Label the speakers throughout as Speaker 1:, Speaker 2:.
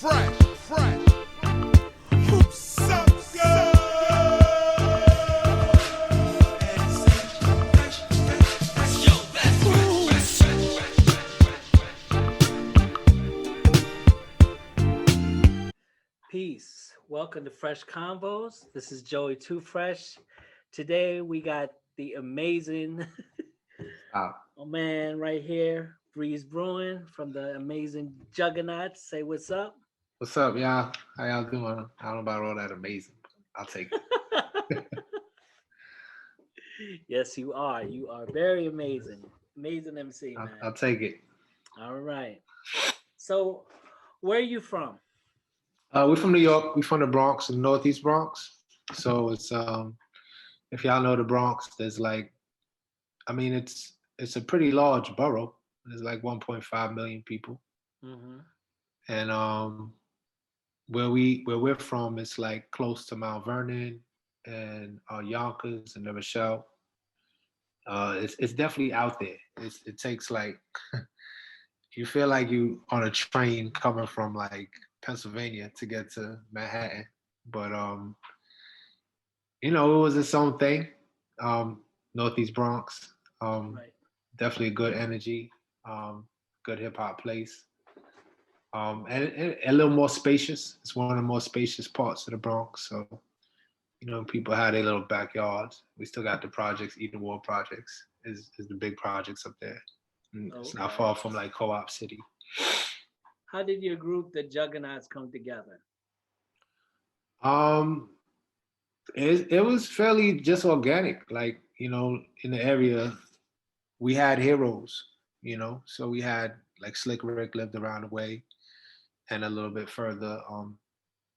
Speaker 1: Fresh. Who's up,
Speaker 2: Peace. Welcome to Fresh CONVOS. This is Joeytoofresh. Today we got the amazing man right here, Brewin from the amazing Juggaknots. Say what's up.
Speaker 3: What's up, y'all? How y'all doing? I don't know about all that amazing, but I'll take it.
Speaker 2: Yes, you are. You are very amazing. Amazing MC, man.
Speaker 3: I'll take it.
Speaker 2: All right. So, where are you from?
Speaker 3: We're from New York. We're from the Bronx, the Northeast Bronx. So it's if y'all know the Bronx, there's like, it's a pretty large borough. There's like 1.5 million people,
Speaker 2: Mm-hmm.
Speaker 3: and where we're from, it's like close to Mount Vernon and Yonkers and New Rochelle. It's definitely out there. It takes like you feel like you on a train coming from like Pennsylvania to get to Manhattan, but it was its own thing. Northeast Bronx,
Speaker 2: Right.
Speaker 3: definitely a good energy, good hip hop place, and a little more spacious. It's one of the more spacious parts of the Bronx, so people have their little backyards. We still got the projects. Eden Wall projects is the big projects up there. It's not far from like Co-op City.
Speaker 2: How did your group, the Juggaknots, come together?
Speaker 3: Um, it was fairly just organic. Like in the area, we had heroes. So we had like Slick Rick lived around the way, and a little bit further,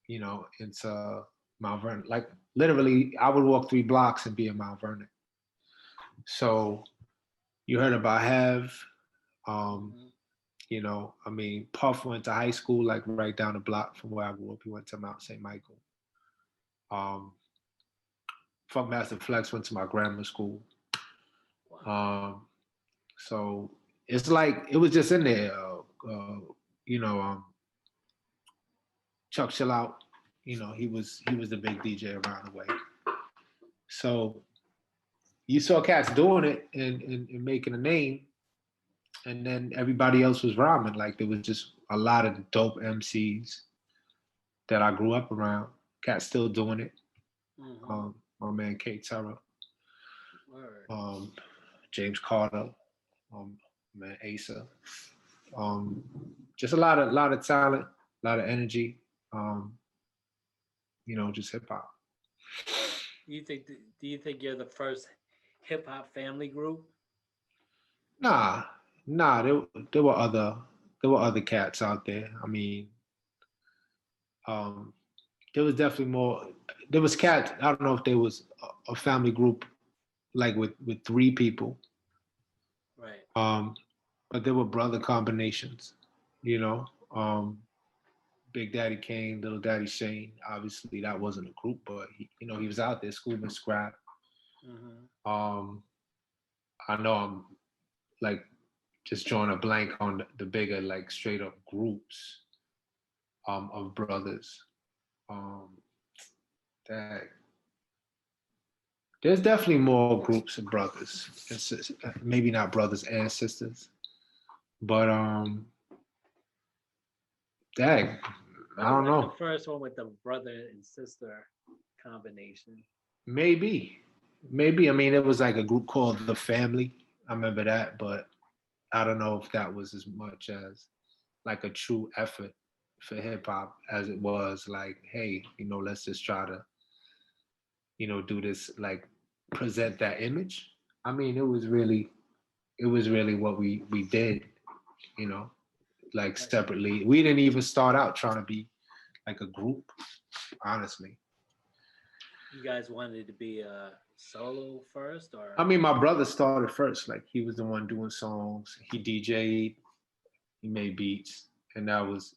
Speaker 3: into Mount Vernon. Like literally, I would walk 3 blocks and be in Mount Vernon. So you heard about Hev. Puff went to high school like right down the block from where I grew up. He went to Mount St. Michael. Funk Master Flex went to my grammar school. So it's like it was just in there. Chuck Chill Out. He was the big DJ around the way. So you saw cats doing it and making a name, and then everybody else was rhyming. Like there was just a lot of dope MCs that I grew up around. Cats still doing it.
Speaker 2: Mm-hmm.
Speaker 3: My man K Terra, James Carter, man Asa. Just a lot of talent, a lot of energy. Just hip hop.
Speaker 2: Do you think you're the first hip hop family group?
Speaker 3: Nah. There were other cats out there. I mean, there was definitely more. There was cats. I don't know if there was a family group like with 3 people.
Speaker 2: Right.
Speaker 3: But there were brother combinations. You know, Big Daddy Kane, Little Daddy Shane. Obviously, that wasn't a group, but he was out there. Scuba Scrap.
Speaker 2: Mm-hmm.
Speaker 3: I know I'm like just drawing a blank on the bigger like straight up groups of brothers. That there's definitely more groups of brothers. Maybe not brothers and sisters, but dang, I don't know.
Speaker 2: The first one with the brother and sister combination.
Speaker 3: Maybe. I mean, it was like a group called The Family. I remember that, but I don't know if that was as much as like a true effort for hip hop as it was like, hey, let's just try to, do this, like present that image. I mean, it was really what we did, you know, like separately. We didn't even start out trying to be like a group, honestly.
Speaker 2: You guys wanted to be a solo first, or?
Speaker 3: I mean, my brother started first. Like he was the one doing songs. He DJ'd, he made beats, and that was,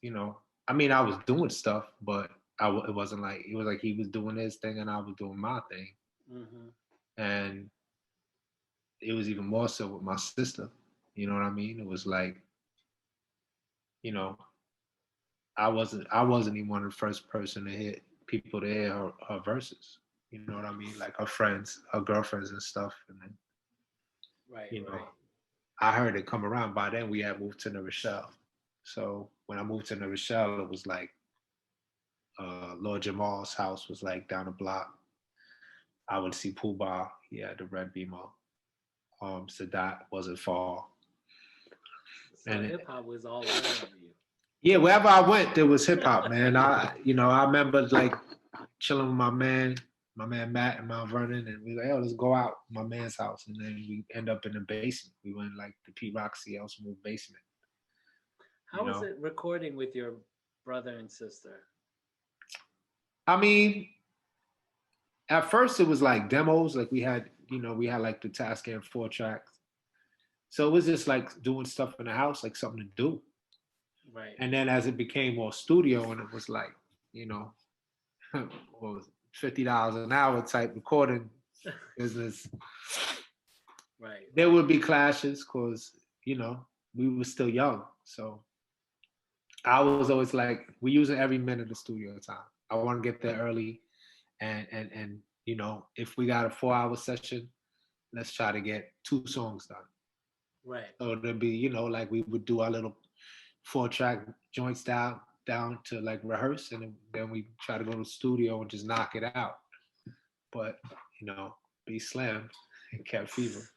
Speaker 3: I mean, I was doing stuff, but it wasn't like it was like he was doing his thing and I was doing my thing.
Speaker 2: Mm-hmm.
Speaker 3: And it was even more so with my sister. You know what I mean? It was like, you know, I wasn't even one of the first person to hear people to hear her verses. You know what I mean? Like her friends, her girlfriends and stuff. And then,
Speaker 2: Right,
Speaker 3: you know,
Speaker 2: right.
Speaker 3: I heard it come around. By then we had moved to New Rochelle. So when I moved to New Rochelle, it was like Lord Jamal's house was like down the block. I would see Pooh Bah, he had the red Beamer. Sadat wasn't far.
Speaker 2: So
Speaker 3: And
Speaker 2: hip hop was all around you.
Speaker 3: yeah, wherever I went, there was hip hop, man. I remember like chilling with my man Matt and Mount Vernon, and we were like, oh, let's go out my man's house, and then we end up in the basement. We went like the Pete Roxy El Smooth basement.
Speaker 2: How
Speaker 3: You
Speaker 2: was
Speaker 3: know,
Speaker 2: it recording with your brother and sister?
Speaker 3: I mean, at first it was like demos, like we had like the Tascam 4 tracks, so it was just like doing stuff in the house, like something to do.
Speaker 2: Right.
Speaker 3: And then as it became more studio, and it was like, you know, what was it, $50 an hour type recording business,
Speaker 2: Right,
Speaker 3: there would be clashes because, you know, we were still young. So I was always like, we're using every minute of studio time. I want to get there early, and you know, if we got a 4 hour session, let's try to get 2 songs done.
Speaker 2: right.
Speaker 3: So there'd be, you know, like we would do our little 4 track joints down to like rehearse, and then we try to go to the studio and just knock it out. But you know, B Slam and Cat Fever,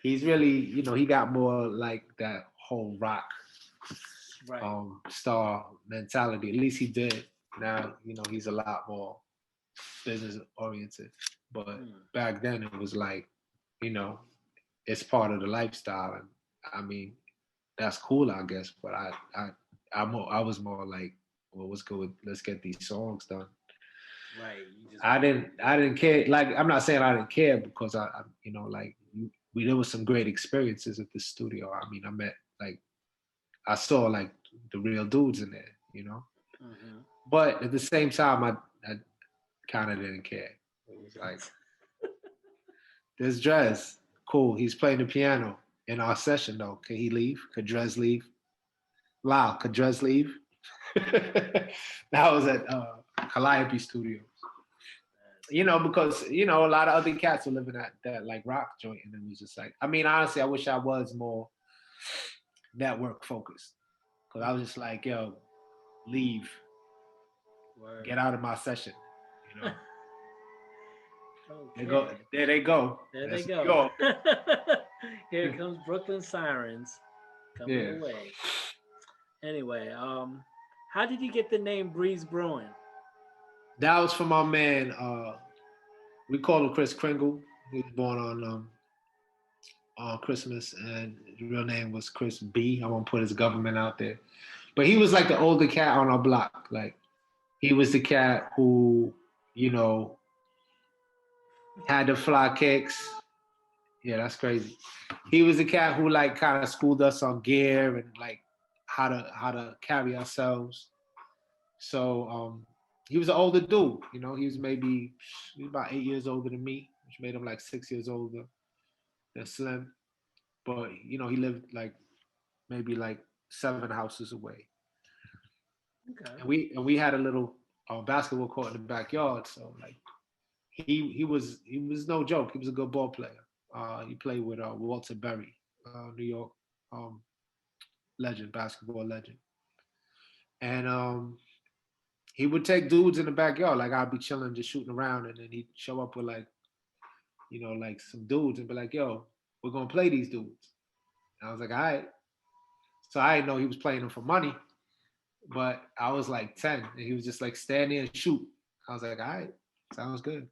Speaker 3: he's really, you know, he got more like that whole rock
Speaker 2: Right.
Speaker 3: star mentality. At least he did. Now, you know, he's a lot more business oriented. But back then it was like, you know, it's part of the lifestyle. And I mean, that's cool, I guess. But I was more like, well, let's go. Let's get these songs done.
Speaker 2: Right. You just
Speaker 3: I didn't care. Like, I'm not saying I didn't care because you know, like there was some great experiences at the studio. I mean, I met like, I saw like the real dudes in there, you know.
Speaker 2: Mhm.
Speaker 3: But at the same time, I kind of didn't care. It was like, there's Drez, cool. He's playing the piano in our session though. Can he leave? Could Drez leave? Wow, could Drez leave? That was at Calliope Studios. You know, because you know a lot of other cats were living at that like rock joint, and it was just like, I mean, honestly, I wish I was more network focused, because I was just like, yo, leave,
Speaker 2: Word.
Speaker 3: get out of my session, you know.
Speaker 2: Okay.
Speaker 3: They go, there they go.
Speaker 2: There
Speaker 3: That's
Speaker 2: they
Speaker 3: New
Speaker 2: go.
Speaker 3: York.
Speaker 2: Here comes Brooklyn Sirens coming
Speaker 3: Yeah.
Speaker 2: your way. Anyway, how did you get the name Breeze Brewin?
Speaker 3: That was from our man. We call him Chris Kringle. He was born on Christmas, and his real name was Chris B. I won't put his government out there, but he was like the older cat on our block. Like, he was the cat who, you know, had the fly kicks. Yeah, that's crazy. He was the cat who like kind of schooled us on gear and like how to carry ourselves. So he was an older dude. You know, he was about 8 years older than me, which made him like 6 years older than Slim. But you know, he lived like maybe like 7 houses away.
Speaker 2: Okay.
Speaker 3: And we had a little basketball court in the backyard. So like he was no joke. He was a good ball player. He played with Walter Berry, New York um, legend, basketball legend. And he would take dudes in the backyard. Like, I'd be chilling, just shooting around, and then he'd show up with like, you know, like some dudes and be like, "Yo, we're gonna play these dudes." And I was like, "All right." So I didn't know he was playing them for money, but I was like 10, and he was just like, stand there and shoot. I was like, "All right, sounds good."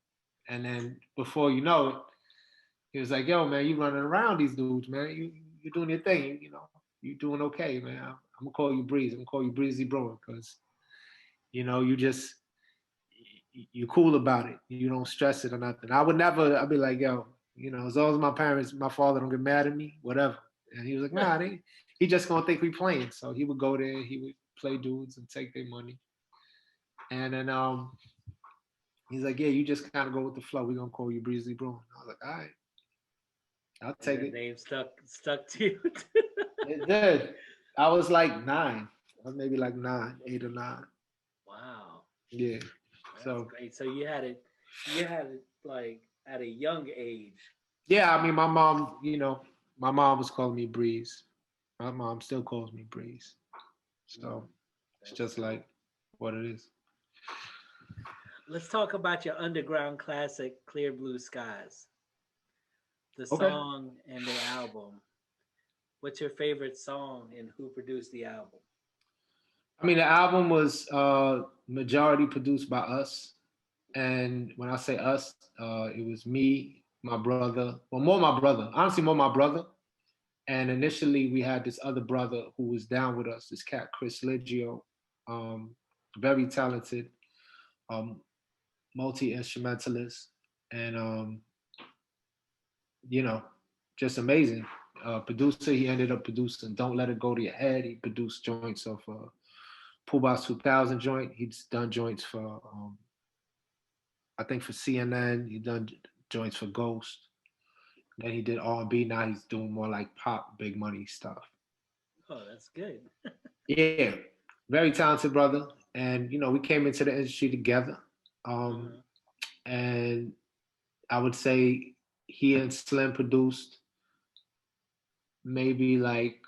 Speaker 3: And then before you know it, he was like, "Yo, man, you running around these dudes, man. You doing your thing, you know. You doing okay, man. I'm gonna call you Breeze. I'm gonna call you Breezy Brewin, because you know you cool about it. You don't stress it or nothing." I would never. I'd be like, "Yo, you know, as long as my father don't get mad at me, whatever." And he was like, "Nah, he just gonna think we playing." So he would go there. He would play dudes and take their money. And then he's like, "Yeah, you just kind of go with the flow. We're gonna call you Breezy Brewin." I was like, "All right, I'll take
Speaker 2: The
Speaker 3: it."
Speaker 2: name stuck to you.
Speaker 3: It did. I was like 9. maybe like 9, 8 or 9.
Speaker 2: Wow.
Speaker 3: Yeah.
Speaker 2: That's
Speaker 3: So
Speaker 2: great. So you had it like at a young age.
Speaker 3: yeah, I mean, my mom, my mom was calling me Breeze. My mom still calls me Breeze. So it's
Speaker 2: That's
Speaker 3: just
Speaker 2: dope.
Speaker 3: like what it is.
Speaker 2: Let's talk about your underground classic, Clear Blue Skies. The
Speaker 3: Okay.
Speaker 2: song and the album. What's your favorite song and who produced the album?
Speaker 3: I mean, the album was majority produced by us. And when I say us, it was me, my brother, well, more my brother, honestly, more my brother. And initially, we had this other brother who was down with us, this cat, Chris Liggio, very talented, um, multi instrumentalist, and you know, just amazing. Producer, he ended up producing "Don't Let It Go to Your Head." He produced joints of Pooh Bah's 2000 joint. He's done joints for, I think, for CNN. He done joints for Ghost. Then he did R&B. Now he's doing more like pop, big money stuff.
Speaker 2: Oh, that's good.
Speaker 3: Yeah, very talented brother. And we came into the industry together.
Speaker 2: Mhm.
Speaker 3: And I would say he and Slim produced maybe like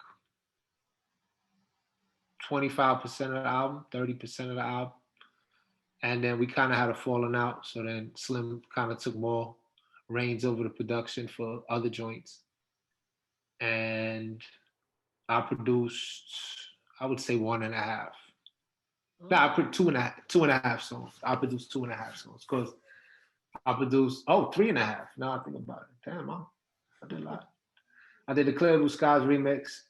Speaker 3: 25% of the album, 30% of the album. And then we kind of had a falling out. So then Slim kind of took more reins over the production for other joints. And I produced, I would say 1.5. No, I put two and a half songs. I produced 2.5 songs because I produced 3.5. Now I think about it. Damn, I did a lot. I did the Clear Blue Skies remix.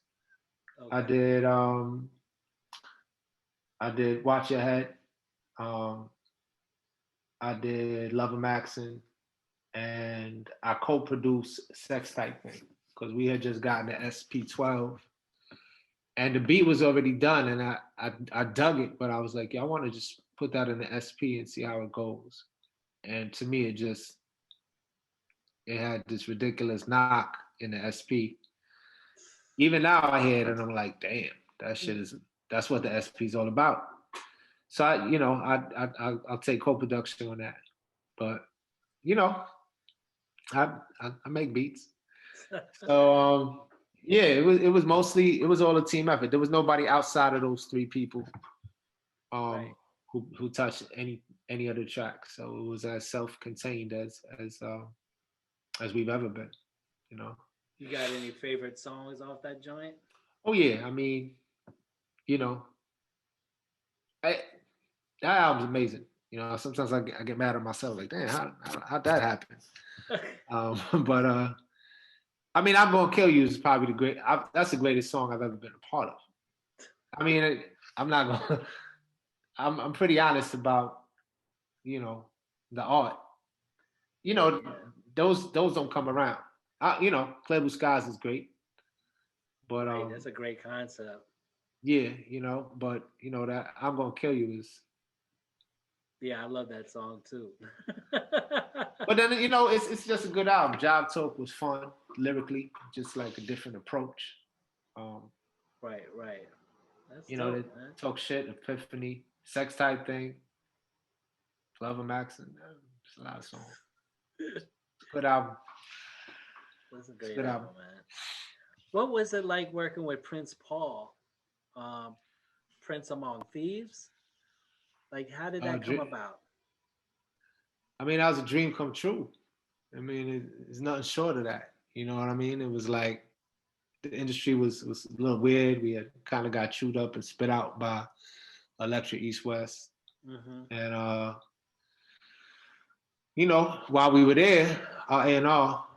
Speaker 3: I
Speaker 2: Okay.
Speaker 3: did Watch Your Head. Um, I did Love 'Em Maxin, and I co-produced Sex Type Thing because we had just gotten the SP12, and the beat was already done, and I dug it, but I was like, yeah, I want to just put that in the SP and see how it goes. And to me, it had this ridiculous knock in the SP. Even now, I hear it and I'm like, damn, that's what the SP is all about. So I'll take co-production on that, but you know, I make beats. So yeah, it was all a team effort. There was nobody outside of those 3 people
Speaker 2: Right.
Speaker 3: who touched any other track. So it was as self-contained as we've ever been. You know.
Speaker 2: You got any favorite songs off that joint?
Speaker 3: Oh yeah, I mean, you know, I, that album's amazing. Sometimes I get mad at myself, like, damn, how'd that happen? But I mean, "I'm Gonna Kill You" is probably that's the greatest song I've ever been a part of. I mean, I'm not gonna. I'm pretty honest about the art. You know,
Speaker 2: Yeah.
Speaker 3: those don't come around. Clear Blue Skies is great, but
Speaker 2: Right. That's a great concept.
Speaker 3: yeah, but that "I'm Gonna Kill You" is.
Speaker 2: Yeah, I love that song too.
Speaker 3: But then it's just a good album. Job Talk was fun lyrically, just like a different approach. Um,
Speaker 2: Right, right. That's
Speaker 3: they
Speaker 2: dope, man.
Speaker 3: talk shit, Epiphany, Sex Type Thing, Love 'Em Maxin. It's a lot of songs. It's a good album.
Speaker 2: That's a
Speaker 3: It's a
Speaker 2: great
Speaker 3: good album.
Speaker 2: album, man. What was it like working with Prince Paul, um, Prince Among Thieves? Like, how did that come about?
Speaker 3: I mean, that was a dream come true. I mean, it's nothing short of that. You know what I mean? It was like the industry was a little weird. We had kind of got chewed up and spit out by Electric East West.
Speaker 2: Mm-hmm.
Speaker 3: And while we were there, our A&R,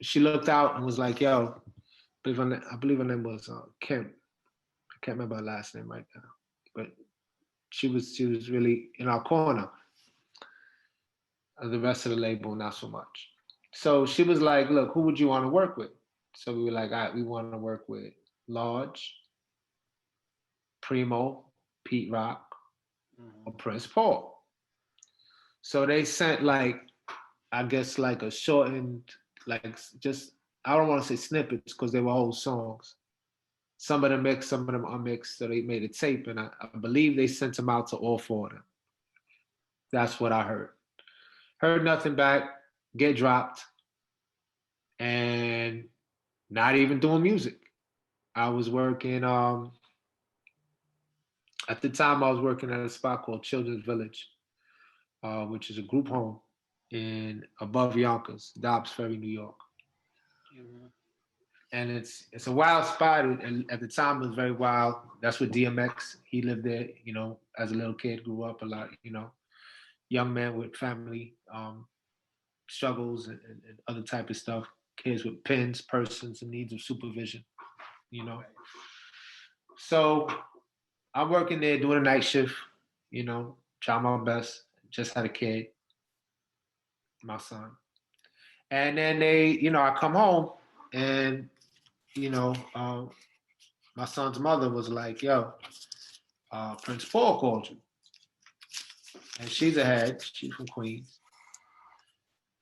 Speaker 3: she looked out and was like, "Yo," I believe her name was Kim. I can't remember her last name right now, but she was really in our corner. The rest of the label, not so much. So she was like, "Look, who would you want to work with?" So we were like, "All right, we want to work with Large, Primo, Pete Rock,
Speaker 2: Mm-hmm.
Speaker 3: or Prince Paul." So they sent I guess a shortened, just I don't want to say snippets because they were whole songs. Some of them mixed, some of them unmixed. So they made a tape, and I believe they sent them out to all four of them. That's what I heard. Heard nothing back, get dropped, and not even doing music. I was working, at the time I was working at a spot called Children's Village, which is a group home in above Yonkers, Dobbs Ferry, New York.
Speaker 2: Mhm.
Speaker 3: And it's a wild spot. And at the time, it was very wild. That's where DMX, he lived there, as a little kid, grew up a lot, young man with family struggles and other type of stuff. Kids with pens, persons in needs of supervision.
Speaker 2: Right.
Speaker 3: So I'm working there doing a night shift, trying my best. Just had a kid, my son. And then I come home and, my son's mother was like, yo, Prince Paul called you. And she's ahead. She's from Queens.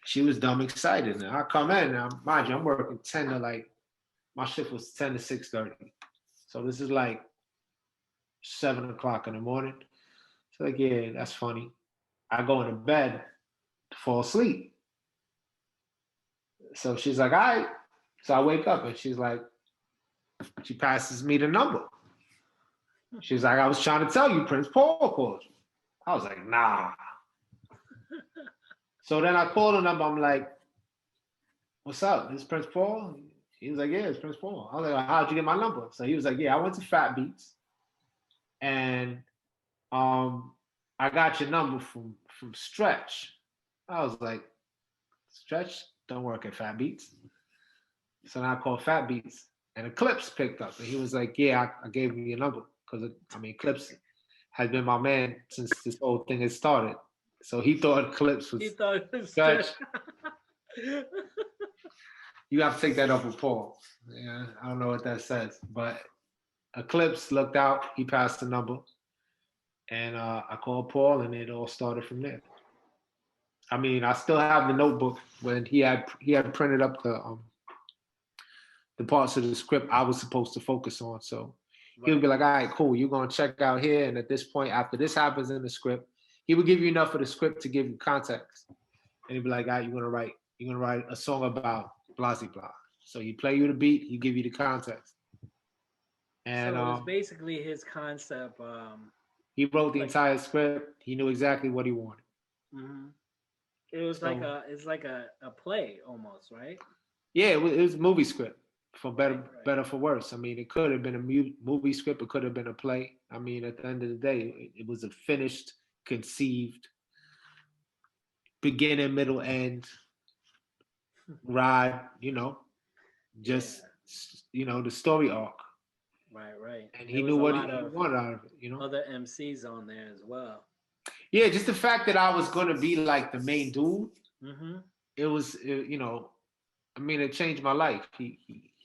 Speaker 3: She was dumb excited. And I come in, now, mind you, I'm working 10 to my shift was 10 to 6:30. So this is like 7 o'clock in the morning. She's like, yeah, that's funny. I go into bed to fall asleep. So she's like, all right. So I wake up and she's like, she passes me the number. She's like, I was trying to tell you, Prince Paul called you. I was like, nah. So then I called the number. I'm like, what's up? This Prince Paul? He was like, yeah, it's Prince Paul. I was like, how'd you get my number? So he was like, yeah, I went to Fatbeats and I got your number from Stretch. I was like, Stretch don't work at Fatbeats. So then I called Fatbeats and Eclipse picked up and he was like, yeah, I gave you your number because Eclipse has been my man since this whole thing has started. So he thought Eclipse was.
Speaker 2: He thought it was
Speaker 3: Stretch.
Speaker 2: Stretch.
Speaker 3: You have to take that up with Paul. Yeah, I don't know what that says, but Eclipse looked out. He passed the number, and I called Paul, and it all started from there. I still have the notebook when he had printed up the parts of the script I was supposed to focus on. So he would be like, "All right, cool. You're gonna check out here, and at this point, after this happens in the script, he would give you enough of the script to give you context, and he'd be like, "All right, you're gonna write a song about blah blah." So he play you the beat, he give you the context. And
Speaker 2: so it was basically his concept.
Speaker 3: he wrote the entire script. He knew exactly what he wanted.
Speaker 2: Mm-hmm. It was like a play almost, right?
Speaker 3: Yeah, it was a movie script for better
Speaker 2: Right.
Speaker 3: better for worse. It could have been a movie script. It could have been a play. At the end of the day, it was a finished, conceived, beginning, middle, end ride. Just the story arc.
Speaker 2: Right.
Speaker 3: And he knew what he wanted out of it.
Speaker 2: Other MCs on there as well.
Speaker 3: Yeah, just the fact that I was gonna be like the main dude.
Speaker 2: Mm-hmm.
Speaker 3: It changed my life. He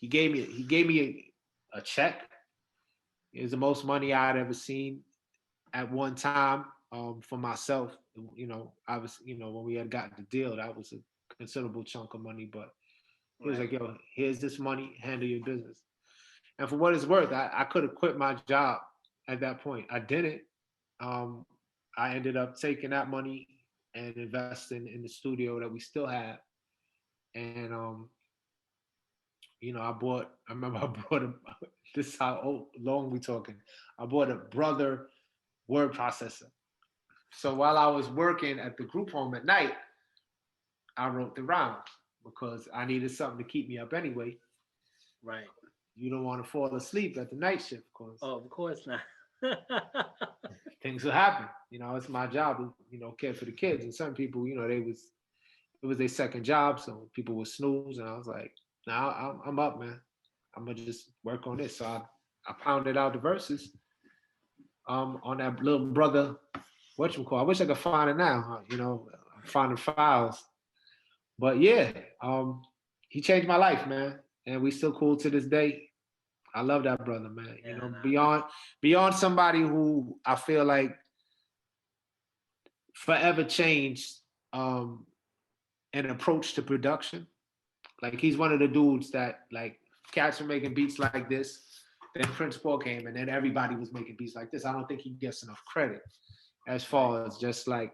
Speaker 3: gave me a check. It was the most money I had ever seen at one time for myself. When we had gotten the deal, that was a considerable chunk of money. But he was like, "Yo, here's this money. Handle your business." And for what it's worth, I could have quit my job at that point. I didn't. I ended up taking that money and investing in the studio that we still have. And I remember I bought this is how long we talking. I bought a Brother word processor. So while I was working at the group home at night, I wrote the rhymes because I needed something to keep me up anyway.
Speaker 2: Right.
Speaker 3: You don't want to fall asleep at the night shift, of course.
Speaker 2: Oh, of course not.
Speaker 3: Things will happen. It's my job to, care for the kids. And some people, it was their second job, so people would snooze. And I was like, nah, I'm up, man. I'm gonna just work on this. So I pounded out the verses on that little Brother, whatchamacallit. I wish I could find it now. I'm finding files. But yeah, he changed my life, man. And we still cool to this day. I love that brother, man. Beyond somebody who I feel like forever changed an approach to production. Like he's one of the dudes that like cats are making beats like this Then Prince Paul came, and then everybody was making beats like this. I don't think he gets enough credit as far as just like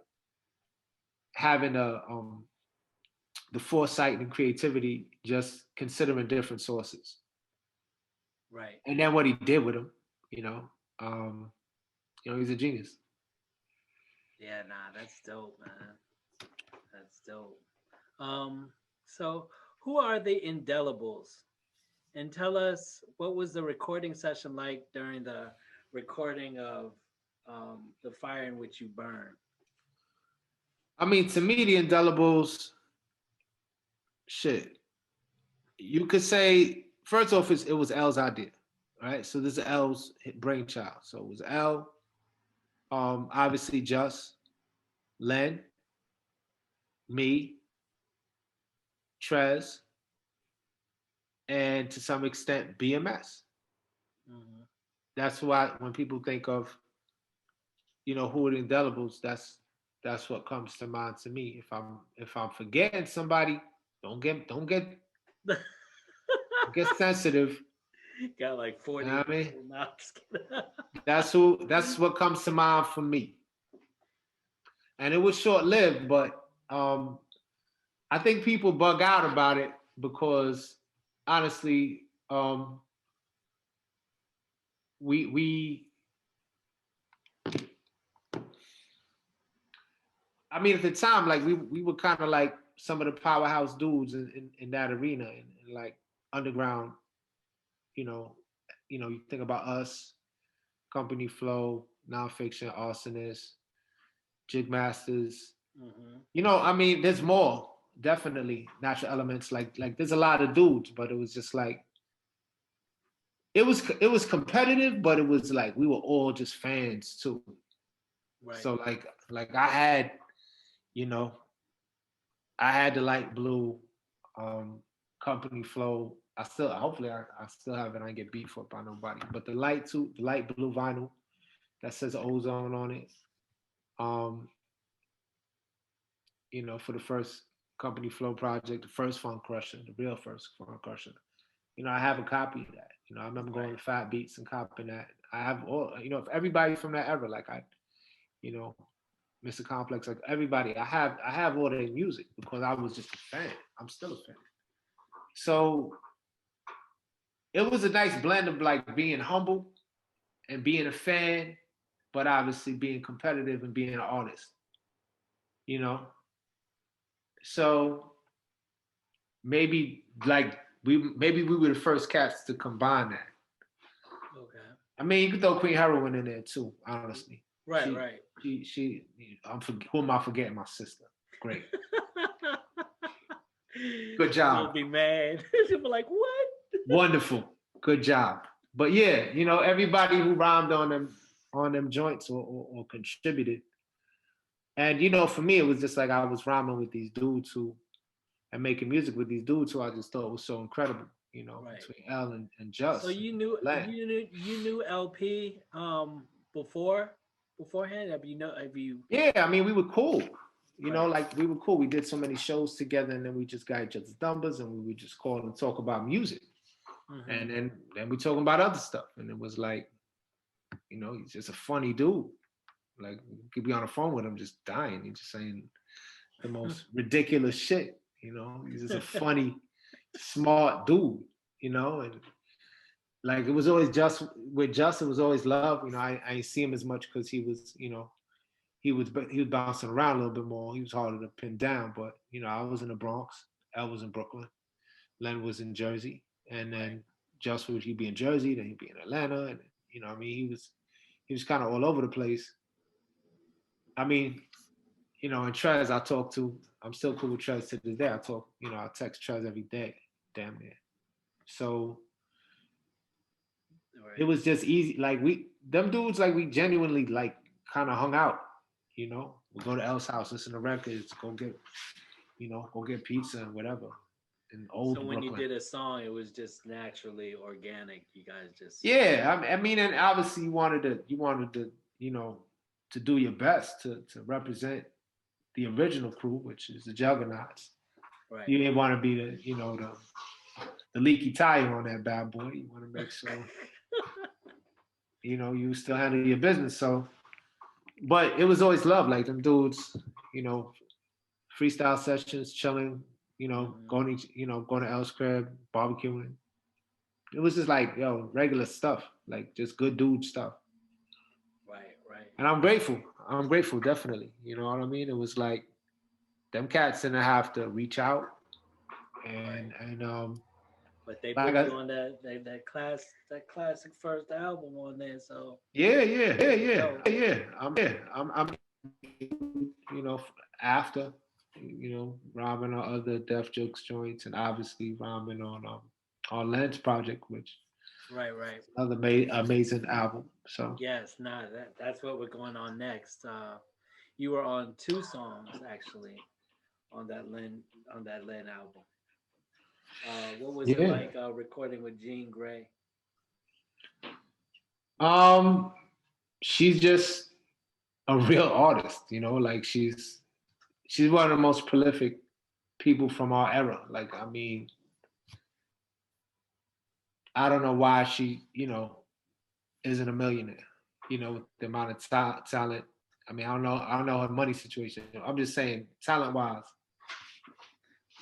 Speaker 3: having the foresight and creativity, just considering different sources.
Speaker 2: Right.
Speaker 3: And then what he did with them, he's a genius.
Speaker 2: Yeah, nah, that's dope, man. That's dope. So who are the Indelibles? And tell us, what was the recording session like during the recording of The Fire in Which You Burn?
Speaker 3: I mean, to me, the Indelibles, shit. You could say, first off, it was L's idea, right? So this is L's brainchild. So it was L, obviously Just, Len, me, Trez, and to some extent BMS.
Speaker 2: Mm-hmm.
Speaker 3: That's why when people think of, who are the Indelibles, that's what comes to mind to me. If I'm forgetting somebody, don't get sensitive.
Speaker 2: Got like 40.
Speaker 3: You know what I mean?
Speaker 2: No, I'm just kidding.
Speaker 3: That's what comes to mind for me. And it was short lived, but I think people bug out about it because honestly, we I mean, at the time, like we were kind of like some of the powerhouse dudes in that arena and like underground, you think about us, Company Flow, Nonfiction, Arsonist, Jig Masters.
Speaker 2: Mm-hmm.
Speaker 3: I mean, there's more, definitely Natural Elements. Like there's a lot of dudes, but it was just like it was competitive, but it was like we were all just fans too.
Speaker 2: Right.
Speaker 3: So like I had, I had the light blue Company Flow. Hopefully I still have it. I ain't get beat for it by nobody. But the light blue vinyl that says Ozone on it. For the first Company Flow project, the first Funk Crusher, the real first Funk Crusher. I have a copy of that. I remember going to Fatbeats and copying that. I have all, if everybody from that era, like Mr. Complex, like everybody, I have all their music because I was just a fan. I'm still a fan. So it was a nice blend of like being humble and being a fan, but obviously being competitive and being an artist. So maybe we were the first cats to combine that.
Speaker 2: Okay.
Speaker 3: I mean, you could throw Queen Heroin in there too, honestly.
Speaker 2: Right, right.
Speaker 3: Who am I forgetting? My sister. Great. Good job.
Speaker 2: She'll be mad. She'll be like, what?
Speaker 3: Wonderful. Good job. But yeah, everybody who rhymed on them joints or contributed. And for me, it was just like I was rhyming with these dudes and making music with these dudes who I just thought was so incredible,
Speaker 2: Right.
Speaker 3: between L and Just.
Speaker 2: So you knew LP beforehand? Have you?
Speaker 3: Yeah, I mean, we were cool. Like we were cool. We did so many shows together, and then we just got each other's numbers, and we would just call and talk about music. Mm-hmm. And then we talking about other stuff, and it was like, he's just a funny dude. Like you could be on the phone with him, just dying. He's just saying the most ridiculous shit. He's just a funny, smart dude. And like it was always just with Just, it was always love. I ain't see him as much because he was, he was bouncing around a little bit more. He was harder to pin down. But I was in the Bronx, L was in Brooklyn, Len was in Jersey, and then Just he'd be in Jersey, then he'd be in Atlanta, and I mean he was kind of all over the place. I mean, and Trez I talk to, I'm still cool with Trez to this day. I text Trez every day, damn near. So it was just easy. Like them dudes, like we genuinely like kind of hung out. We go to L's house, listen to records, go get pizza and whatever. In old
Speaker 2: So when
Speaker 3: Brooklyn.
Speaker 2: you did a song, it was just naturally organic. You guys just
Speaker 3: I mean, and obviously you wanted to to do your best to represent the original crew, which is the Juggaknots. Right. You didn't want to be the leaky tire on that bad boy. You want to make sure you still handle your business. So, but it was always love. Like them dudes, you know, freestyle sessions, chilling,
Speaker 2: Mhm.
Speaker 3: going to El's crib, barbecuing. It was just like, regular stuff, like just good dude stuff.
Speaker 2: Right, right.
Speaker 3: And I'm grateful. I'm grateful, definitely. You know what I mean? It was like them cats didn't have to reach out,
Speaker 2: Right.
Speaker 3: and
Speaker 2: But they
Speaker 3: like
Speaker 2: put
Speaker 3: I,
Speaker 2: you on that classic first album on there, so
Speaker 3: yeah,
Speaker 2: it's dope.
Speaker 3: yeah. I'm you know after rhyming on other Def Jokes joints, and obviously rhyming on Lens Project, which
Speaker 2: Right, right.
Speaker 3: another amazing album. So
Speaker 2: Yes, nah, that's what we're going on next. You were on two songs actually on that Lynn album. What was it
Speaker 3: yeah,
Speaker 2: like recording with Jean Grey?
Speaker 3: um, she's just a real artist. Like she's one of the most prolific people from our era. Like, I mean, I don't know why she isn't a millionaire. With the amount of talent. I mean, I don't know her money situation. I'm just saying, talent wise,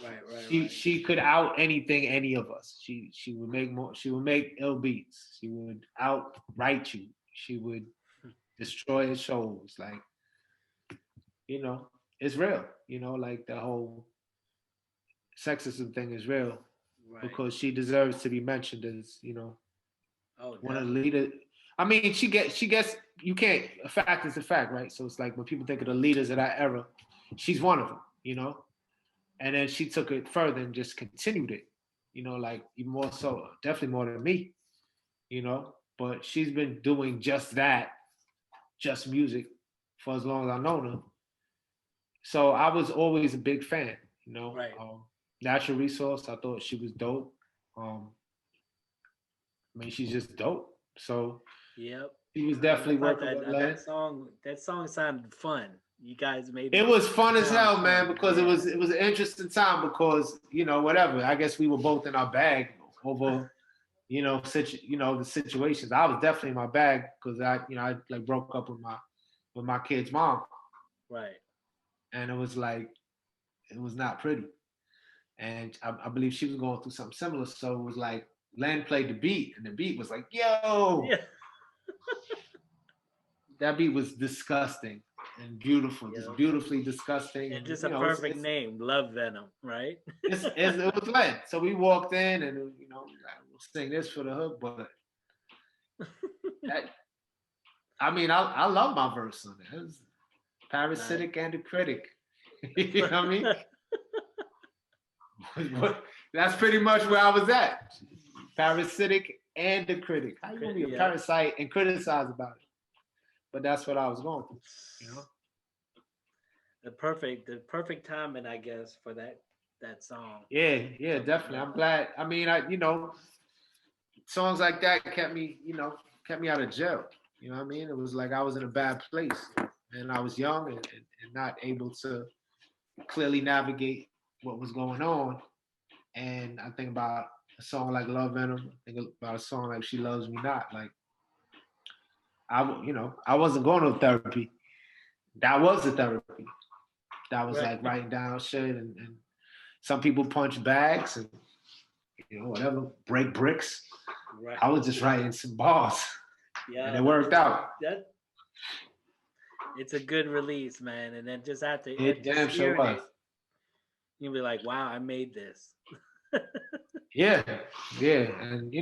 Speaker 2: Right, right,
Speaker 3: she
Speaker 2: right.
Speaker 3: she could out anything any of us. She would make more. She would make ill beats. She would outright you. She would destroy his shows. Like, you know, it's real. Like the whole sexism thing is real
Speaker 2: Right.
Speaker 3: because she deserves to be mentioned as
Speaker 2: Oh,
Speaker 3: one of the
Speaker 2: definitely.
Speaker 3: leaders. I mean, she gets. You can't. A fact is a fact, right? So it's like when people think of the leaders of that era, she's one of them. And then she took it further and just continued it. Like even more so, definitely more than me. But she's been doing just that, just music, for as long as I've known her. So I was always a big fan.
Speaker 2: Right.
Speaker 3: Natural Resource, I thought she was dope. Um, I mean, she's just dope. So
Speaker 2: Yep.
Speaker 3: he was
Speaker 2: Matter
Speaker 3: definitely
Speaker 2: of fact,
Speaker 3: working
Speaker 2: that
Speaker 3: with
Speaker 2: that
Speaker 3: Len.
Speaker 2: song sounded fun. You guys made
Speaker 3: It
Speaker 2: it
Speaker 3: was fun as
Speaker 2: sound
Speaker 3: hell, man,
Speaker 2: fun.
Speaker 3: because it
Speaker 2: Yeah.
Speaker 3: was it was an interesting time because whatever. I guess we were both in our bag over the situations. I was definitely in my bag because I like broke up with my kid's mom,
Speaker 2: Right.
Speaker 3: and it was like it was not pretty, and I believe she was going through something similar. So it was like Len played the beat, and the beat was like, "Yo."
Speaker 2: Yeah.
Speaker 3: That beat was disgusting and beautiful, just
Speaker 2: Yep.
Speaker 3: beautifully disgusting,
Speaker 2: And
Speaker 3: and
Speaker 2: just a perfect name, Love Venom, right?
Speaker 3: it was led. So we walked in, and like, we'll sing this for the hook, but that, I mean, I love my verse on it. It was
Speaker 2: Nice.
Speaker 3: parasitic and a critic. You know what I mean? That's pretty much where I was at. Parasitic and a critic. How you gonna be a
Speaker 2: Yep.
Speaker 3: parasite and criticize about it? But that's what I was going through. You know?
Speaker 2: The perfect timing, I guess, for that song
Speaker 3: Yeah,
Speaker 2: to come
Speaker 3: definitely.
Speaker 2: out.
Speaker 3: I'm glad. I mean, songs like that kept me out of jail. You know what I mean? It was like I was in a bad place, and I was young and not able to clearly navigate what was going on. And I think about a song like Love Venom. I think about a song like She Loves Me Not. Like I wasn't going to therapy. That was the therapy. That was
Speaker 2: Right.
Speaker 3: like writing down shit, and some people punch bags and whatever, break bricks.
Speaker 2: Right.
Speaker 3: I was just writing some bars, and
Speaker 2: Yeah,
Speaker 3: it worked out.
Speaker 2: that it's a good release, man. And then just after
Speaker 3: It
Speaker 2: just
Speaker 3: damn sure
Speaker 2: hearing
Speaker 3: was.
Speaker 2: it, you'll be like, wow, I made this.
Speaker 3: Yeah, yeah, and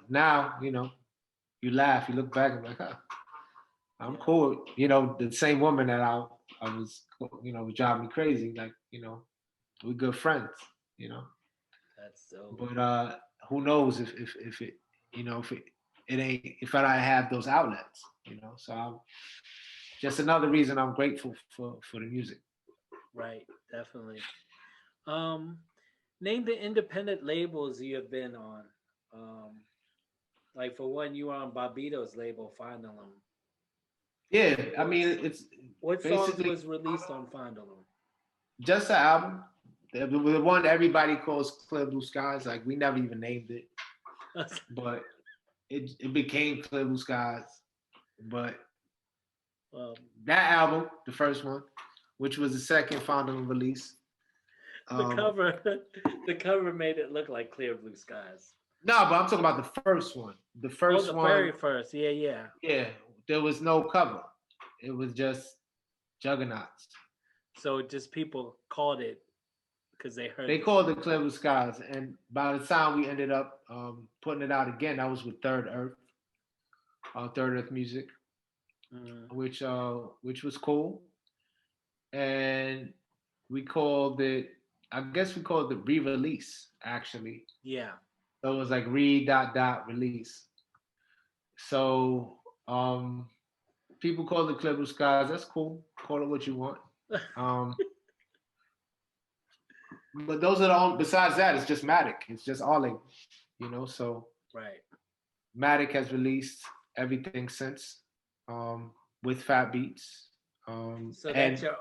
Speaker 3: now you laugh, you look back and like, huh, I'm
Speaker 2: Yeah,
Speaker 3: cool. The same woman that I was was driving me crazy. Like we good friends. You know,
Speaker 2: that's so
Speaker 3: but who knows if it if it ain't if I don't have those outlets. So I'm just another reason I'm grateful for the music.
Speaker 2: right. Definitely. Um, Name the independent labels you have been on. Um, like for one, you were on Bobito's label, Findalum.
Speaker 3: Yeah, I mean
Speaker 2: What's
Speaker 3: it's
Speaker 2: what songs
Speaker 3: basically
Speaker 2: was released on Findalum?
Speaker 3: just an album. The one everybody calls Clear Blue Skies. Like we never even named it, but it became Clear Blue Skies. But
Speaker 2: Well,
Speaker 3: that album, the first one, which was the second final release.
Speaker 2: the cover, the cover made it look like clear blue skies.
Speaker 3: No, but I'm talking about the first one. The
Speaker 2: Oh,
Speaker 3: first
Speaker 2: the
Speaker 3: one,
Speaker 2: very first. Yeah, yeah.
Speaker 3: yeah, there was no cover. It was just Juggaknots.
Speaker 2: So just people called it because they heard.
Speaker 3: They called it Clear Blue Skies, and by the time we ended up putting it out again, that was with Third Earth Music, which was cool, and we called it. I guess we called it re-release actually.
Speaker 2: Yeah.
Speaker 3: So it was like re-release. So people call it Clear Blue Skies. That's cool. Call it what you want. But those are the only. Besides that, it's just Matic. It's just all So
Speaker 2: right.
Speaker 3: Matic has released everything since with Fatbeats.
Speaker 2: So
Speaker 3: And
Speaker 2: that's your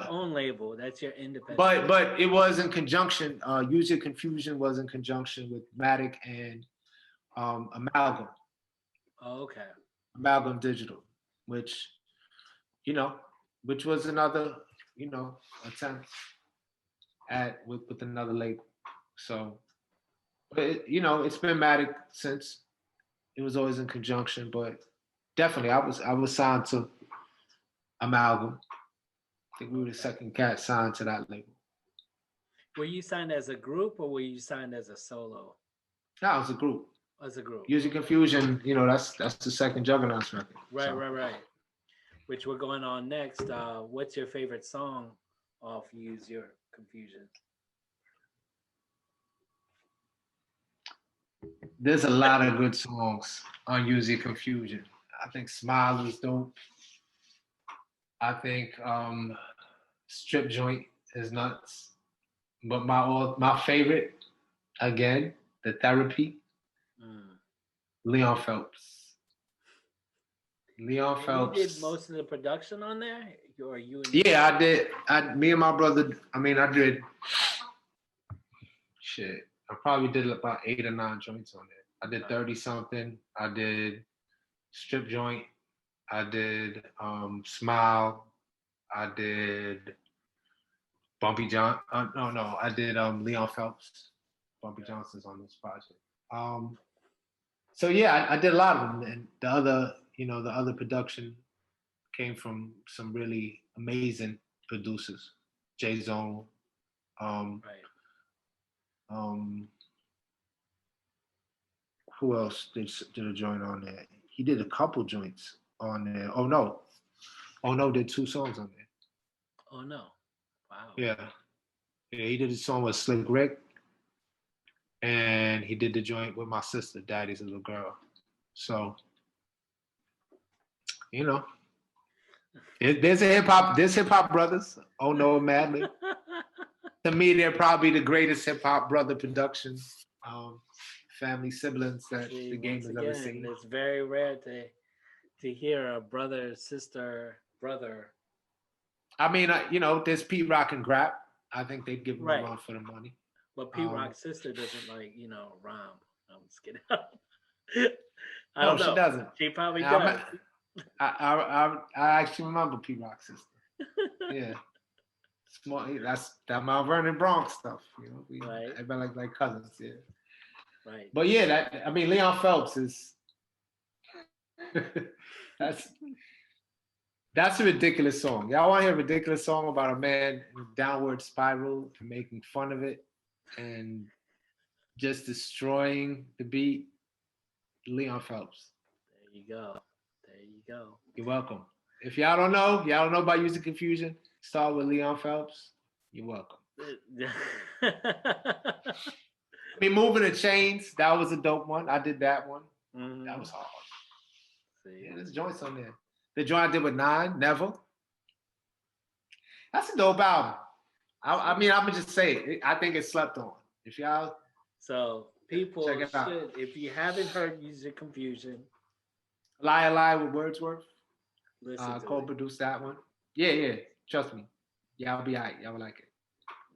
Speaker 2: own label. That's your independent.
Speaker 3: But it was in conjunction. User Confusion was in conjunction with Matic and Amalgam.
Speaker 2: Oh, okay.
Speaker 3: Amalgam Digital, which was another attempt at with another label. So, but it's been Matic since. It was always in conjunction, but definitely I was signed to Amalgam. I think we were the second cat signed to that label.
Speaker 2: Were you signed as a group or were you signed as a solo?
Speaker 3: No, it was a group.
Speaker 2: As a group.
Speaker 3: User Confusion, that's the second Juggaknots record.
Speaker 2: Right, right. Which we're going on next. What's your favorite song off Use Your Confusion?
Speaker 3: There's a lot of good songs on Use Your Confusion. I think Smile is dope. I think Strip Joint is nuts. But my favorite, again, The Therapy, Leon Phelps. Leon Phelps.
Speaker 2: You did most of the production on there? Or you?
Speaker 3: Yeah, I did. Me and my brother, I did, shit, I probably did about 8 or 9 joints on it. I did 30 something. I did Strip Joint. I did Smile. I did Bumpy John. No. I did Leon Phelps. Bumpy Johnson's on this project. So yeah, I did a lot of them, and the other production came from some really amazing producers. J Zone. Who else did a joint on there? He did a couple joints on there. Oh no, did 2 songs on there.
Speaker 2: Oh no! Wow.
Speaker 3: Yeah, he did a song with Slick Rick, and he did the joint with my sister, Daddy's Little Girl. So, there's hip hop brothers. Oh no, Madly. To me, they're probably the greatest hip hop brother production, family siblings that the game has ever seen.
Speaker 2: It's very rare to hear a brother, sister, brother.
Speaker 3: There's Pete Rock and Grap. I think they'd give him a run for the money.
Speaker 2: But Pete Rock's sister doesn't rhyme. I'm just kidding. I
Speaker 3: don't
Speaker 2: know.
Speaker 3: She doesn't.
Speaker 2: She probably does.
Speaker 3: I actually remember Pete Rock's sister. Yeah. Small. That's that Mount Vernon Bronx stuff.
Speaker 2: Right.
Speaker 3: Everybody like cousins. Yeah.
Speaker 2: Right.
Speaker 3: But yeah, Leon Phelps is. That's a ridiculous song. Y'all want to hear a ridiculous song about a man in a downward spiral and making fun of it and just destroying the beat? Leon Phelps.
Speaker 2: There you go.
Speaker 3: You're welcome. If y'all don't know about User Confusion, start with Leon Phelps. You're welcome. Moving the Chains, that was a dope one. I did that one. Mm-hmm. That was hard. Yeah, there's joints on there. The joint I did with 9, Never. That's a dope album. I'm gonna just say it. I think it's slept on. If y'all
Speaker 2: people should, if you haven't heard User Confusion,
Speaker 3: Lie with Wordsworth.
Speaker 2: Listen to
Speaker 3: co-produced that one. Yeah. Trust me. Y'all be alright. Y'all will like it.